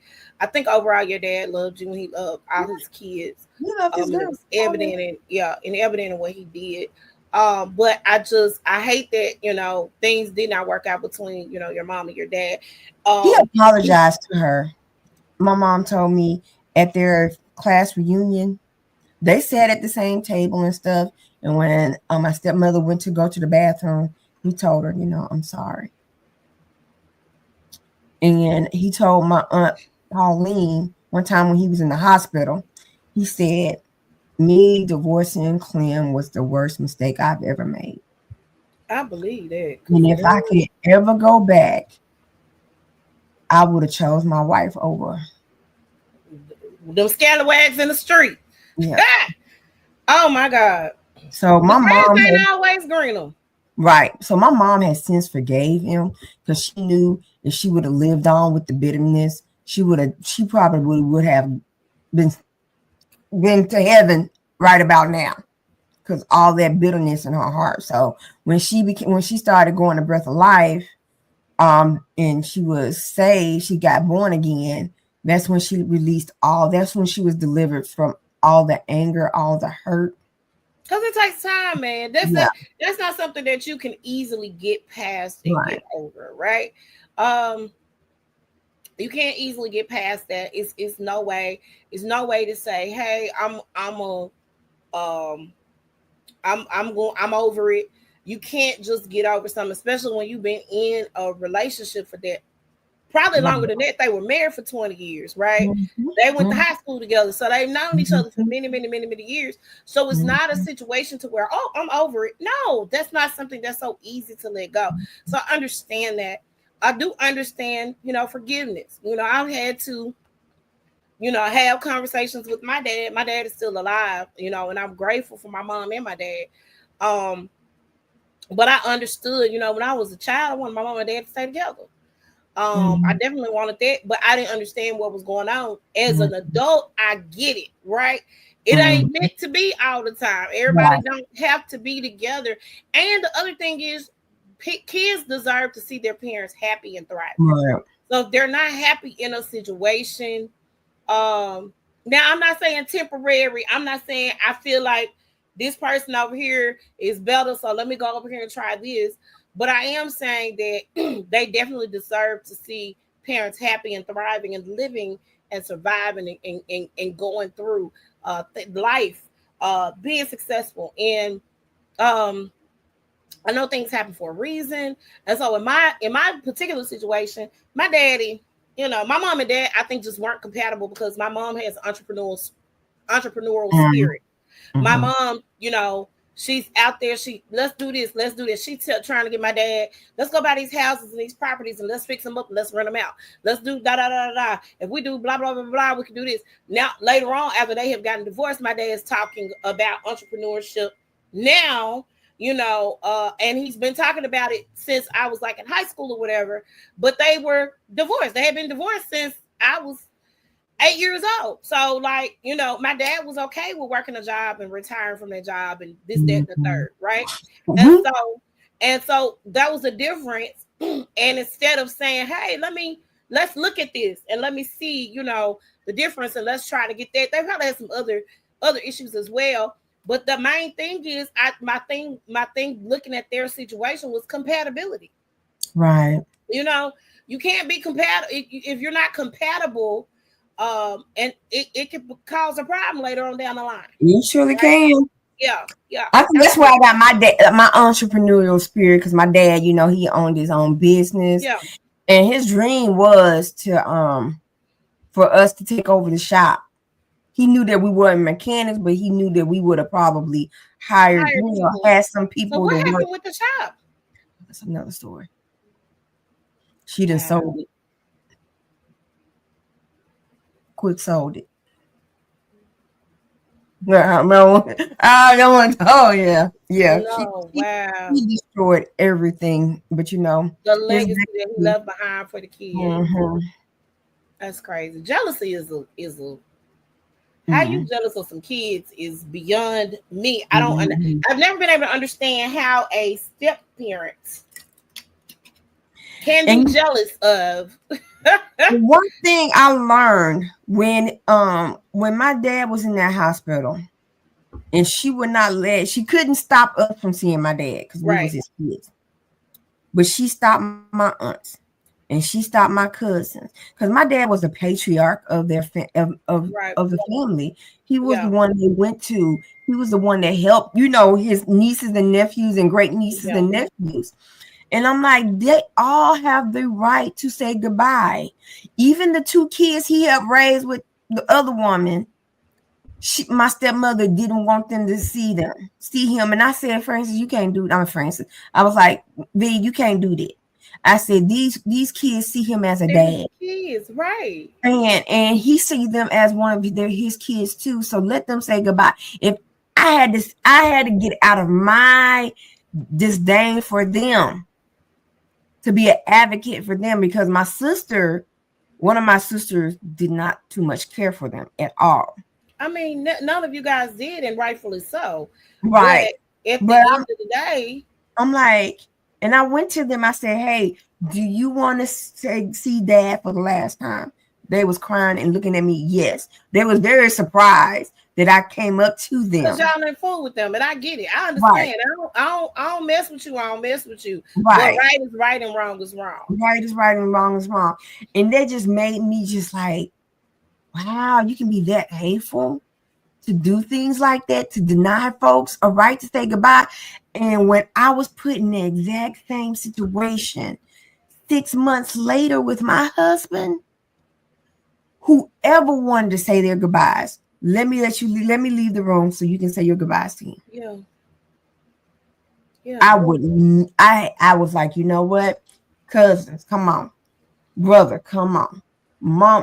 Speaker 1: I think overall your dad loved you and he loved all his kids. It was evident in what he did. But I hate that things did not work out between your mom and your dad.
Speaker 2: He apologized to her. My mom told me at their class reunion, they sat at the same table and stuff. And when my stepmother went to go to the bathroom, he told her, I'm sorry. And he told my Aunt Pauline one time when he was in the hospital, he said, me divorcing Clem was the worst mistake I've ever made.
Speaker 1: I believe that.
Speaker 2: And if I could ever go back, I would have chose my wife over
Speaker 1: those scalawags in the street.
Speaker 2: Yeah.
Speaker 1: Oh my God.
Speaker 2: So my mom
Speaker 1: ain't always greener.
Speaker 2: Right. So my mom has since forgave him because she knew if she would have lived on with the bitterness, she probably would have been to heaven right about now because all that bitterness in her heart. So when she started going to Breath of Life, and she was saved, she got born again. That's when she released that's when she was delivered from all the anger, all the hurt.
Speaker 1: Because it takes time, man. That's not something that you can easily get past and get over, right? You can't easily get past that. It's no way to say, hey, I'm over it. You can't just get over something, especially when you've been in a relationship for that. Probably longer than that. They were married for 20 years, right? They went to high school together. So they've known each other for many, many, many, many years. So it's not a situation to where, I'm over it. No, that's not something that's so easy to let go. So I understand that. I do understand, forgiveness. I've had to, have conversations with my dad. My dad is still alive, and I'm grateful for my mom and my dad. But I understood, when I was a child, I wanted my mom and dad to stay together. I definitely wanted that, but I didn't understand what was going on. As an adult, I get it, right? It ain't
Speaker 2: Mm-hmm.
Speaker 1: meant to be all the time. Everybody
Speaker 2: Right.
Speaker 1: don't have to be together. And the other thing is, kids deserve to see their parents happy and thriving.
Speaker 2: Right.
Speaker 1: So if they're not happy in a situation, um, now I'm not saying temporary. I'm not saying I feel like this person over here is better, so let me go over here and try this. But I am saying that they definitely deserve to see parents happy and thriving and living and surviving and going through life, being successful. And um, I know things happen for a reason. And so in my particular situation, my daddy, my mom and dad, I think just weren't compatible because my mom has entrepreneurial spirit. My
Speaker 2: Mm-hmm.
Speaker 1: mom, she's out there. She let's do this, let's do this. Trying to get my dad. Let's go buy these houses and these properties and let's fix them up. And let's rent them out. Let's do da da da da. If we do blah blah blah blah, we can do this. Now later on, after they have gotten divorced, my dad is talking about entrepreneurship now. And he's been talking about it since I was like in high school or whatever. But they were divorced. They had been divorced since I was 8 years old. So, like, my dad was okay with working a job and retiring from that job and this, that, and the
Speaker 2: Mm-hmm.
Speaker 1: third, right? And
Speaker 2: Mm-hmm.
Speaker 1: so that was the difference. And instead of saying, hey, let's look at this and let me see, the difference and let's try to get that. They probably had some other issues as well. But the main thing is my thing looking at their situation was compatibility.
Speaker 2: Right.
Speaker 1: You know, you can't be compatible if you're not compatible, and it could cause a problem later on down the line,
Speaker 2: You surely
Speaker 1: right?
Speaker 2: can.
Speaker 1: Yeah, yeah,
Speaker 2: I think that's why
Speaker 1: absolutely.
Speaker 2: I got my dad, my entrepreneurial spirit, because my dad, he owned his own business,
Speaker 1: Yeah,
Speaker 2: and his dream was to for us to take over the shop. He knew that we weren't mechanics, but he knew that we would have probably hired,
Speaker 1: hire people.
Speaker 2: had some
Speaker 1: So
Speaker 2: people
Speaker 1: what
Speaker 2: to work.
Speaker 1: happened with the shop?
Speaker 2: That's another story. She done
Speaker 1: Wow.
Speaker 2: sold it, quick sold it. No, I don't want. Oh yeah, yeah.
Speaker 1: No,
Speaker 2: She
Speaker 1: wow.
Speaker 2: he destroyed everything, but
Speaker 1: The
Speaker 2: his
Speaker 1: legacy that he
Speaker 2: legacy.
Speaker 1: left behind for the kids.
Speaker 2: Mm-hmm,
Speaker 1: That's crazy. Jealousy is a how you
Speaker 2: mm-hmm,
Speaker 1: jealous of some kids is beyond me. I don't.
Speaker 2: mm-hmm.
Speaker 1: I've never been able to understand how a step parent can be
Speaker 2: And
Speaker 1: jealous of.
Speaker 2: one thing I learned when my dad was in that hospital, and she couldn't stop us from seeing my dad because we was
Speaker 1: Right,
Speaker 2: his kids, but she stopped my aunts and she stopped my cousins because my dad was the patriarch of
Speaker 1: right.
Speaker 2: of the family. He was the
Speaker 1: Yeah,
Speaker 2: one they went to. He was the one that helped, his nieces and nephews and great nieces
Speaker 1: yeah.
Speaker 2: and nephews. And I'm like, they all have the right to say goodbye. Even the two kids he helped raise with the other woman, my stepmother didn't want them to see him. And I said, Francis, you can't do it. I'm Francis. I was like, V, you can't do that. I said, these kids see him as a
Speaker 1: They're his
Speaker 2: dad.
Speaker 1: kids, right?
Speaker 2: And he see them as one of his kids too. So let them say goodbye. If I had to get out of my disdain for them to be an advocate for them because one of my sisters did not too much care for them at all.
Speaker 1: I mean, none of you guys did, and rightfully so. But
Speaker 2: Right.
Speaker 1: at
Speaker 2: But
Speaker 1: the end of the day,
Speaker 2: I'm like, and I went to them, I said, hey, do you want to see dad for the last time? They was crying and looking at me. Yes. They was very surprised that I came up to
Speaker 1: because
Speaker 2: them.
Speaker 1: y'all ain't fool with them, and I get it. I
Speaker 2: Right.
Speaker 1: understand. I don't mess with you. I don't mess with you. But
Speaker 2: Right.
Speaker 1: right is right and wrong is wrong.
Speaker 2: Right is right and wrong is wrong. And they just made me just like, wow, you can be that hateful to do things like that, to deny folks a right to say goodbye. And when I was put in the exact same situation 6 months later with my husband, whoever wanted to say their goodbyes, let me leave the room so you can say your goodbyes to him.
Speaker 1: Yeah, yeah.
Speaker 2: I wouldn't. I was like, you know what, cousins, come on, brother, come on.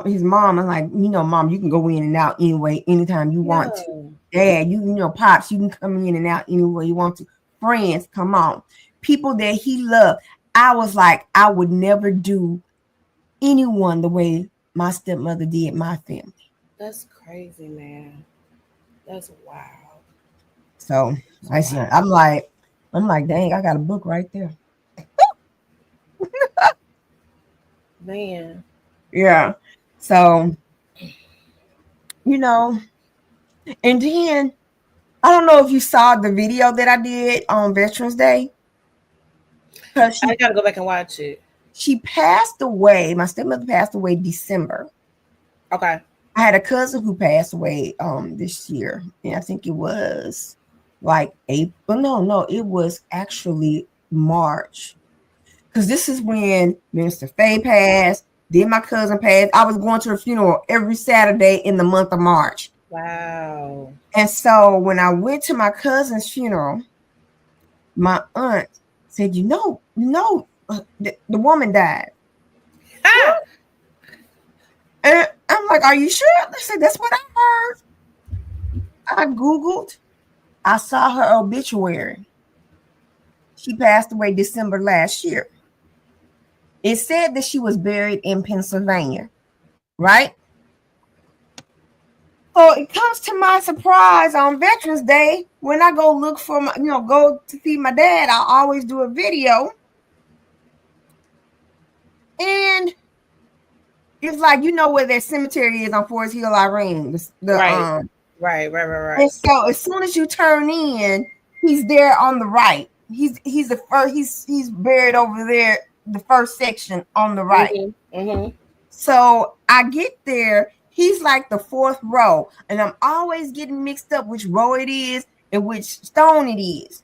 Speaker 2: His mom, I'm like, mom, you can go in and out anyway, anytime you want to.
Speaker 1: Yeah.
Speaker 2: Dad, pops, you can come in and out anywhere you want to. Friends, come on. People that he loved. I was like, I would never do anyone the way my stepmother did my family.
Speaker 1: That's crazy, man. That's wild.
Speaker 2: So
Speaker 1: That's
Speaker 2: I said,
Speaker 1: wild.
Speaker 2: I'm like, dang, I got a book right there.
Speaker 1: Man.
Speaker 2: Yeah. So, you know, and then I don't know if you saw the video that I did on Veterans Day. Because
Speaker 1: I gotta go back and watch it.
Speaker 2: she passed away. My stepmother passed away December.
Speaker 1: Okay.
Speaker 2: I had a cousin who passed away this year, and I think it was like April. No, it was actually March. Because this is when Minister Faye passed. Then my cousin passed. I was going to the funeral every Saturday in the month of March.
Speaker 1: Wow.
Speaker 2: And so when I went to my cousin's funeral, my aunt said, the woman died.
Speaker 1: Ah!
Speaker 2: And I'm like, are you sure? They said, that's what I heard. I Googled. I saw her obituary. She passed away December last year. It said that she was buried in Pennsylvania, right? So it comes to my surprise on Veterans Day when I go look for my, go to see my dad. I always do a video, and it's like where their cemetery is on Forest Hill, Irene.
Speaker 1: Right. Right.
Speaker 2: And so as soon as you turn in, he's there on the right. He's the first. He's buried over there, the first section on the right.
Speaker 1: Mm-hmm.
Speaker 2: So I get there. He's like the fourth row, and I'm always getting mixed up which row it is and which stone it is.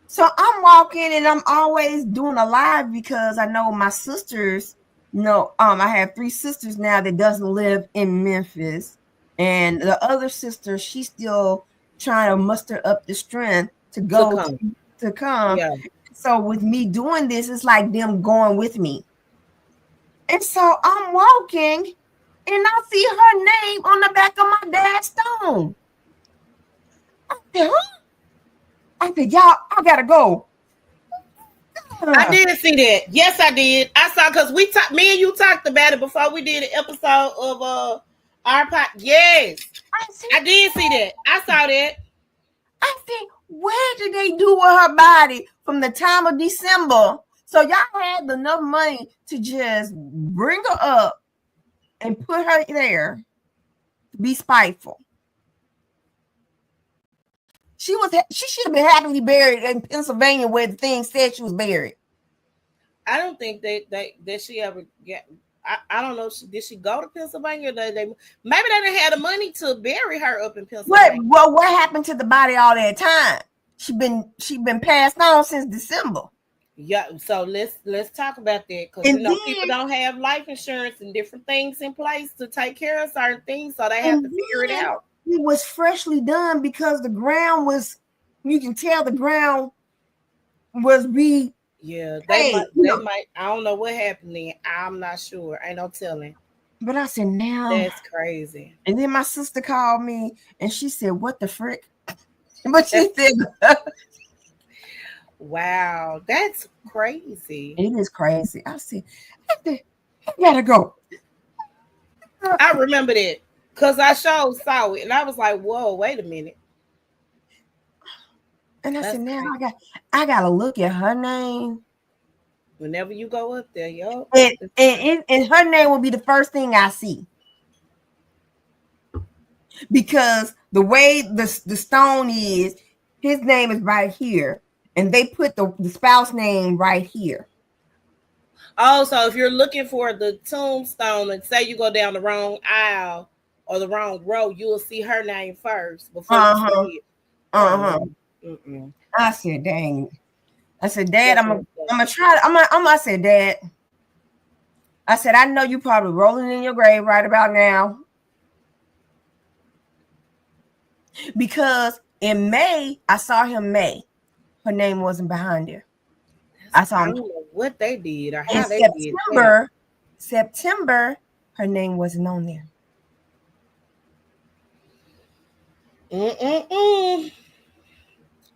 Speaker 2: So I'm walking, and I'm always doing a live because I know my sisters. I have 3 sisters now that doesn't live in Memphis, and the other sister, she's still trying to muster up the strength to go to come.
Speaker 1: Yeah.
Speaker 2: So with me doing this, it's like them going with me. And so I'm walking, and I see her name on the back of my dad's stone. I said, huh? I said, y'all, I gotta go.
Speaker 1: I did see that. Yes, I did. I saw because me and you talked about it before we did an episode of our pod. Yes, I did see that. I saw that.
Speaker 2: I said, where did they do with her body from the time of December? So y'all had enough money to just bring her up and put her there to be spiteful. She should have been happily buried in Pennsylvania where the thing said she was buried.
Speaker 1: I don't think that she ever get. I don't know. Did she go to Pennsylvania? Maybe they didn't have the money to bury her up in Pennsylvania.
Speaker 2: What happened to the body all that time? She been passed on since December.
Speaker 1: Yeah, so let's talk about that because people don't have life insurance and different things in place to take care of certain things, so they have to figure it out.
Speaker 2: It was freshly done because the ground was. You can tell the ground was
Speaker 1: Yeah, they might. I don't know what happened then. I'm not sure. Ain't no telling.
Speaker 2: But I said, now
Speaker 1: that's crazy.
Speaker 2: And then my sister called me and she said, what the frick? But she said,
Speaker 1: wow, that's crazy.
Speaker 2: It is crazy. I said, I gotta go.
Speaker 1: I remember that because I saw it and I was like, whoa, wait a minute.
Speaker 2: And I said, now I gotta look at her name.
Speaker 1: Whenever you go up there, yo.
Speaker 2: And her name will be the first thing I see. Because the way the stone is, his name is right here. And they put the spouse name right here.
Speaker 1: Oh, so if you're looking for the tombstone and say you go down the wrong aisle or the wrong row, you'll see her name first before you see it.
Speaker 2: I said, dang. I said, Dad, I'm gonna try. I said, Dad. I said, I know you probably rolling in your grave right about now. Because in May, I saw him May. Her name wasn't behind there.
Speaker 1: I don't know what they did or how they did.
Speaker 2: September, her name wasn't on there.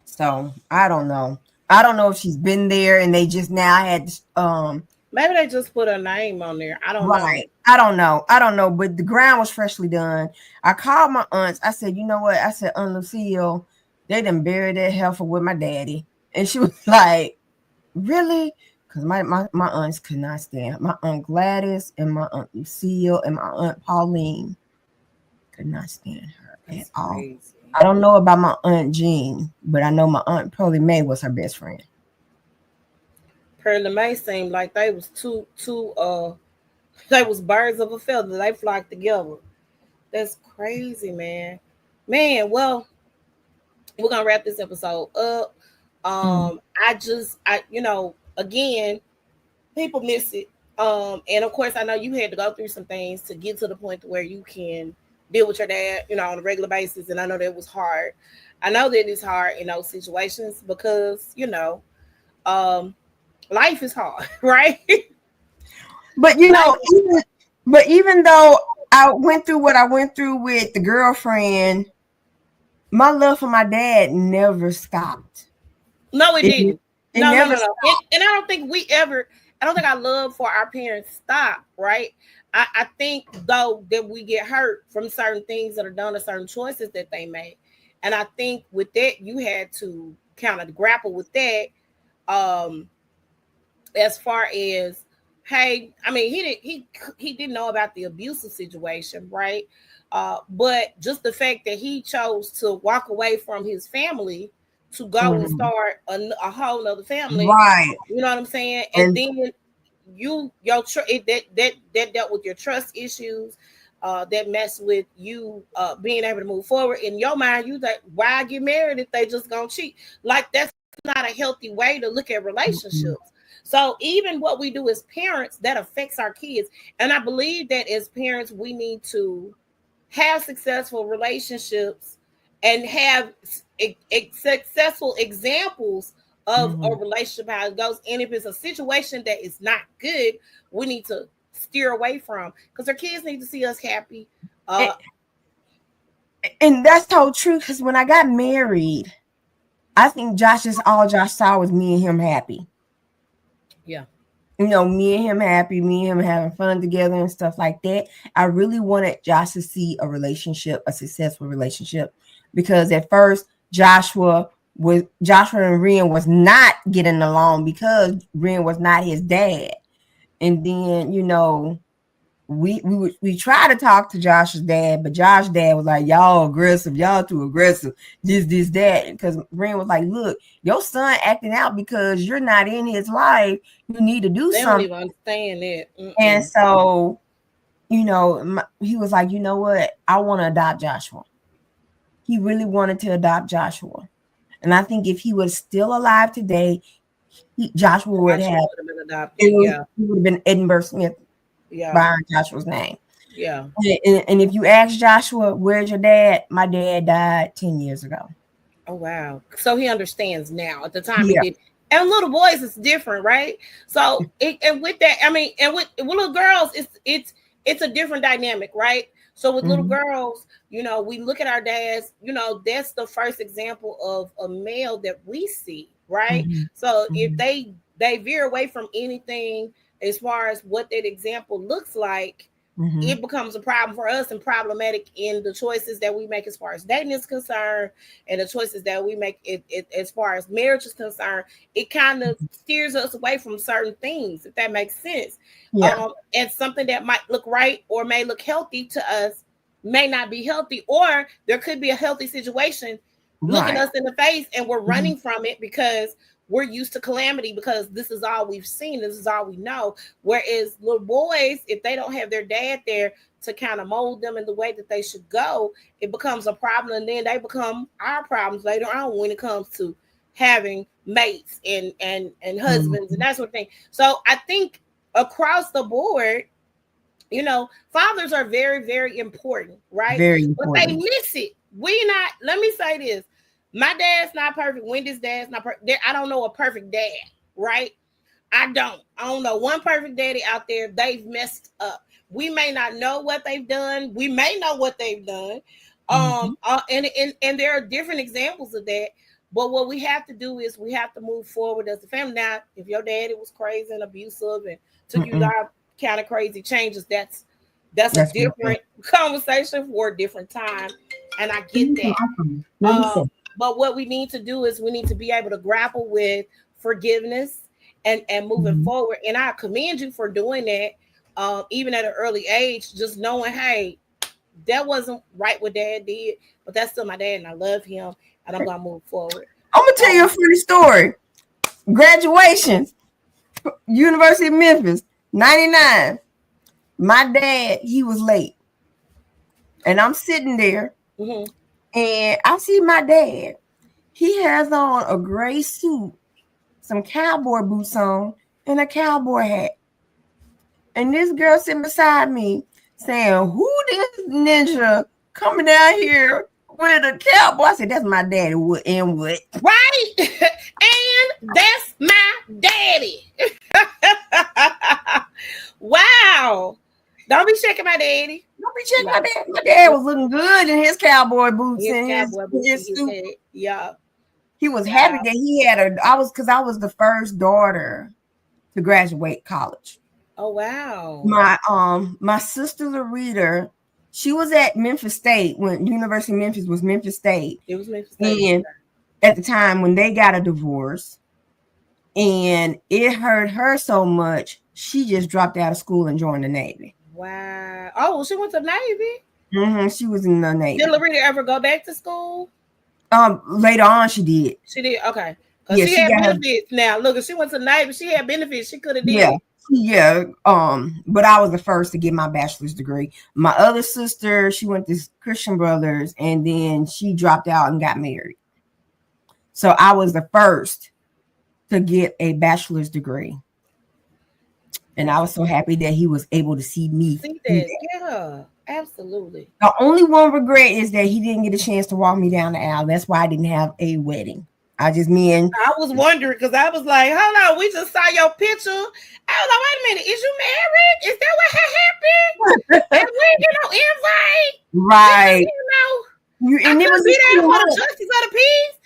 Speaker 2: So I don't know. I don't know if she's been there and they just now had
Speaker 1: Maybe they just put a name on there. I don't know.
Speaker 2: Right. I don't know. I don't know. But the ground was freshly done. I called my aunts. I said, you know what? I said, Aunt Lucille, they done buried that heifer with my daddy. And she was like, really? Because my aunts could not stand. My Aunt Gladys and my Aunt Lucille and my Aunt Pauline could not stand her at
Speaker 1: That's
Speaker 2: all.
Speaker 1: crazy.
Speaker 2: I don't know about my Aunt Jean, but I know my Aunt Pearlie Mae was her best friend.
Speaker 1: Pearlie Mae seemed like they was two they was birds of a feather. They flocked together. That's crazy, man. Man, well, we're gonna wrap this episode up.
Speaker 2: Mm,
Speaker 1: I again, people miss it. And of course, I know you had to go through some things to get to the point to where you can deal with your dad, on a regular basis. And I know that was hard. I know that it's hard in those situations because um, life is hard, right?
Speaker 2: But
Speaker 1: Life is
Speaker 2: even though I went through what I went through with the girlfriend, my love for my dad never stopped.
Speaker 1: No, it
Speaker 2: It,
Speaker 1: didn't.
Speaker 2: it
Speaker 1: No, no,
Speaker 2: never
Speaker 1: no, no.
Speaker 2: stopped.
Speaker 1: And I don't think we ever. I don't think our love for our parents stop. Right. I think though that we get hurt from certain things that are done or certain choices that they make, and I think with that you had to kind of grapple with that. Um, as far as hey, I mean he didn't know about the abusive situation, right? But just the fact that he chose to walk away from his family to go and
Speaker 2: Mhm.
Speaker 1: start a whole other family,
Speaker 2: Right.
Speaker 1: you know what I'm saying? And
Speaker 2: And
Speaker 1: then that dealt with your trust issues, that messed with you being able to move forward. In your mind, you like, why get married if they just gonna cheat? Like that's not a healthy way to look at
Speaker 2: mhm.
Speaker 1: relationships. So even what we do as parents, that affects our kids. And I believe that as parents, we need to have successful relationships and have successful examples of a
Speaker 2: Mhm.
Speaker 1: relationship how it goes. And if it's a situation that is not good, we need to steer away from because our kids need to see us happy.
Speaker 2: And,
Speaker 1: Uh,
Speaker 2: and that's so true because when I got married, I think all Josh saw was me and him happy.
Speaker 1: yeah,
Speaker 2: Me and him happy, me and him having fun together and stuff like that. I really wanted Josh to see a successful relationship, because at first Joshua and Ren was not getting along because Ren was not his dad. And then, we try to talk to Josh's dad, but Josh's dad was like, y'all aggressive, y'all too aggressive, this, that. Because Ren was like, look, your son acting out because you're not in his life. You need to do
Speaker 1: they don't
Speaker 2: something.
Speaker 1: even understand that.
Speaker 2: And
Speaker 1: Mm-mm.
Speaker 2: so, he was like, you know what? I want to adopt Joshua. He really wanted to adopt Joshua. And I think if he was still alive today, Joshua would
Speaker 1: Joshua
Speaker 2: have,
Speaker 1: would have been adopted. Yeah,
Speaker 2: he would have been Edinburgh Smith
Speaker 1: yeah,
Speaker 2: behind Joshua's name.
Speaker 1: yeah.
Speaker 2: And if you ask Joshua, where's your dad? My dad died 10 years ago.
Speaker 1: Oh wow. So he understands now. At the time he
Speaker 2: Yeah.
Speaker 1: did. And little boys it's different, right? So and with that, I mean, and with little girls, it's a different dynamic, right? So with little
Speaker 2: Mm-hmm.
Speaker 1: girls, we look at our dads, that's the first example of a male that we see, right?
Speaker 2: Mm-hmm.
Speaker 1: So if
Speaker 2: Mm-hmm.
Speaker 1: they veer away from anything as far as what that example looks like,
Speaker 2: Mm-hmm.
Speaker 1: it becomes a problem for us and problematic in the choices that we make as far as dating is concerned and the choices that we make as far as marriage is concerned. It kind of steers us away from certain things, if that makes sense.
Speaker 2: Yeah.
Speaker 1: And something that might look right or may look healthy to us may not be healthy, or there could be a healthy situation looking
Speaker 2: Right.
Speaker 1: us in the face and we're
Speaker 2: Mm-hmm.
Speaker 1: running from it because we're used to calamity, because this is all we've seen, this is all we know. Whereas little boys, if they don't have their dad there to kind of mold them in the way that they should go, it becomes a problem, and then they become our problems later on when it comes to having mates and husbands and
Speaker 2: Mm-hmm.
Speaker 1: that sort of thing. So I think across the board, fathers are very, very important, right?
Speaker 2: Very
Speaker 1: But they
Speaker 2: important.
Speaker 1: miss it. We not, let me say this. My dad's not perfect. Wendy's dad's not perfect. I don't know a perfect dad, right? I don't know one perfect daddy out there. They've messed up. We may not know what they've done. We may know what they've done.
Speaker 2: Mm-hmm.
Speaker 1: And there are different examples of that. But what we have to do is we have to move forward as a family. Now, if your daddy was crazy and abusive and took you
Speaker 2: Mm-mm.
Speaker 1: down kind of crazy changes, that's a
Speaker 2: That's one thing.
Speaker 1: different conversation for a different time. And I
Speaker 2: Let
Speaker 1: get
Speaker 2: me see,
Speaker 1: that.
Speaker 2: awesome. Let me see.
Speaker 1: But what we need to do is we need to be able to grapple with forgiveness and moving
Speaker 2: Mhm.
Speaker 1: forward. And I commend you for doing that, even at an early age, just knowing, hey, that wasn't right what dad did, but that's still my dad and I love him and I'm gonna move forward.
Speaker 2: I'm gonna tell you a
Speaker 1: Um,
Speaker 2: funny story. Graduation, University of Memphis, 99. My dad, he was late. And I'm sitting there
Speaker 1: mhm.
Speaker 2: and I see my dad. He has on a gray suit, some cowboy boots on, and a cowboy hat. And this girl sitting beside me saying, "Who this ninja coming down here with a cowboy?" I said, "That's my daddy." What and what?
Speaker 1: Right? And that's my daddy. Wow. Don't be shaking my daddy.
Speaker 2: Don't be checking my
Speaker 1: Yeah.
Speaker 2: dad. My dad was looking good in his cowboy boots
Speaker 1: His
Speaker 2: and
Speaker 1: cowboy boots in
Speaker 2: his
Speaker 1: his
Speaker 2: suit.
Speaker 1: head. Yeah.
Speaker 2: He was happy
Speaker 1: Wow.
Speaker 2: that he had a. I was because I was the first daughter to graduate college.
Speaker 1: Oh wow.
Speaker 2: My sister Larita, she was at Memphis State when University of Memphis was Memphis State,
Speaker 1: It was Memphis State.
Speaker 2: and at the time when they got a divorce, and it hurt her so much, she just dropped out of school and joined the Navy.
Speaker 1: Wow. Oh, well, she went to Navy.
Speaker 2: She was in the
Speaker 1: Did
Speaker 2: Navy.
Speaker 1: Loretta ever go back to school?
Speaker 2: Later on she did.
Speaker 1: She did. Okay. Because
Speaker 2: Yeah,
Speaker 1: she
Speaker 2: she
Speaker 1: had
Speaker 2: got her.
Speaker 1: benefits. Now, look, if she went to Navy, she had benefits. She could have did
Speaker 2: Yeah,
Speaker 1: it.
Speaker 2: yeah. But I was the first to get my bachelor's degree. My other sister, she went to Christian Brothers, and then she dropped out and got married. So I was the first to get a bachelor's degree. And I
Speaker 1: That's
Speaker 2: was so happy that he was able to see me
Speaker 1: see
Speaker 2: do
Speaker 1: that.
Speaker 2: that.
Speaker 1: Yeah, absolutely.
Speaker 2: The only one regret is that he didn't get a chance to walk me down the aisle. That's why I didn't have a wedding. I just me and
Speaker 1: I was wondering because I was like, hold on, we just saw your picture. I was like, wait a minute, is you married? Is that what had happened? And we didn't get no invite. We just,
Speaker 2: right.
Speaker 1: I
Speaker 2: And it
Speaker 1: couldn't
Speaker 2: was
Speaker 1: be
Speaker 2: just
Speaker 1: there
Speaker 2: 2
Speaker 1: for the
Speaker 2: months.
Speaker 1: justice of the peace.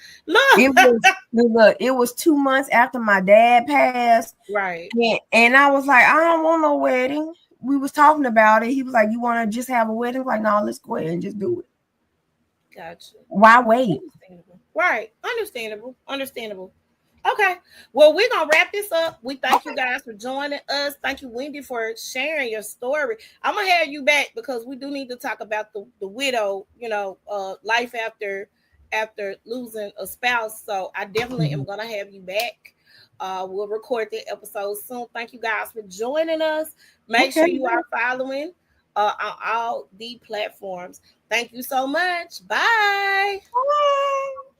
Speaker 2: It
Speaker 1: Look.
Speaker 2: was look, it was 2 months after my dad passed.
Speaker 1: Right.
Speaker 2: And I was like, I don't want no wedding. We was talking about it. He was like, you want to just have a wedding? I'm like, no, let's go ahead and just do it.
Speaker 1: Gotcha.
Speaker 2: Why wait?
Speaker 1: Understandable. Right. Understandable. Understandable. Okay. Well, we're gonna wrap this up. We thank you
Speaker 2: Okay.
Speaker 1: guys for joining us. Thank you, Wendy, for sharing your story. I'm gonna have you back because we do need to talk about the widow, life after losing a spouse. So I definitely am
Speaker 2: Mhm.
Speaker 1: gonna have you back. We'll record the episode soon. Thank you guys for joining us. Make
Speaker 2: Okay.
Speaker 1: sure you are following on all the platforms. Thank you so much. Bye.
Speaker 2: Bye.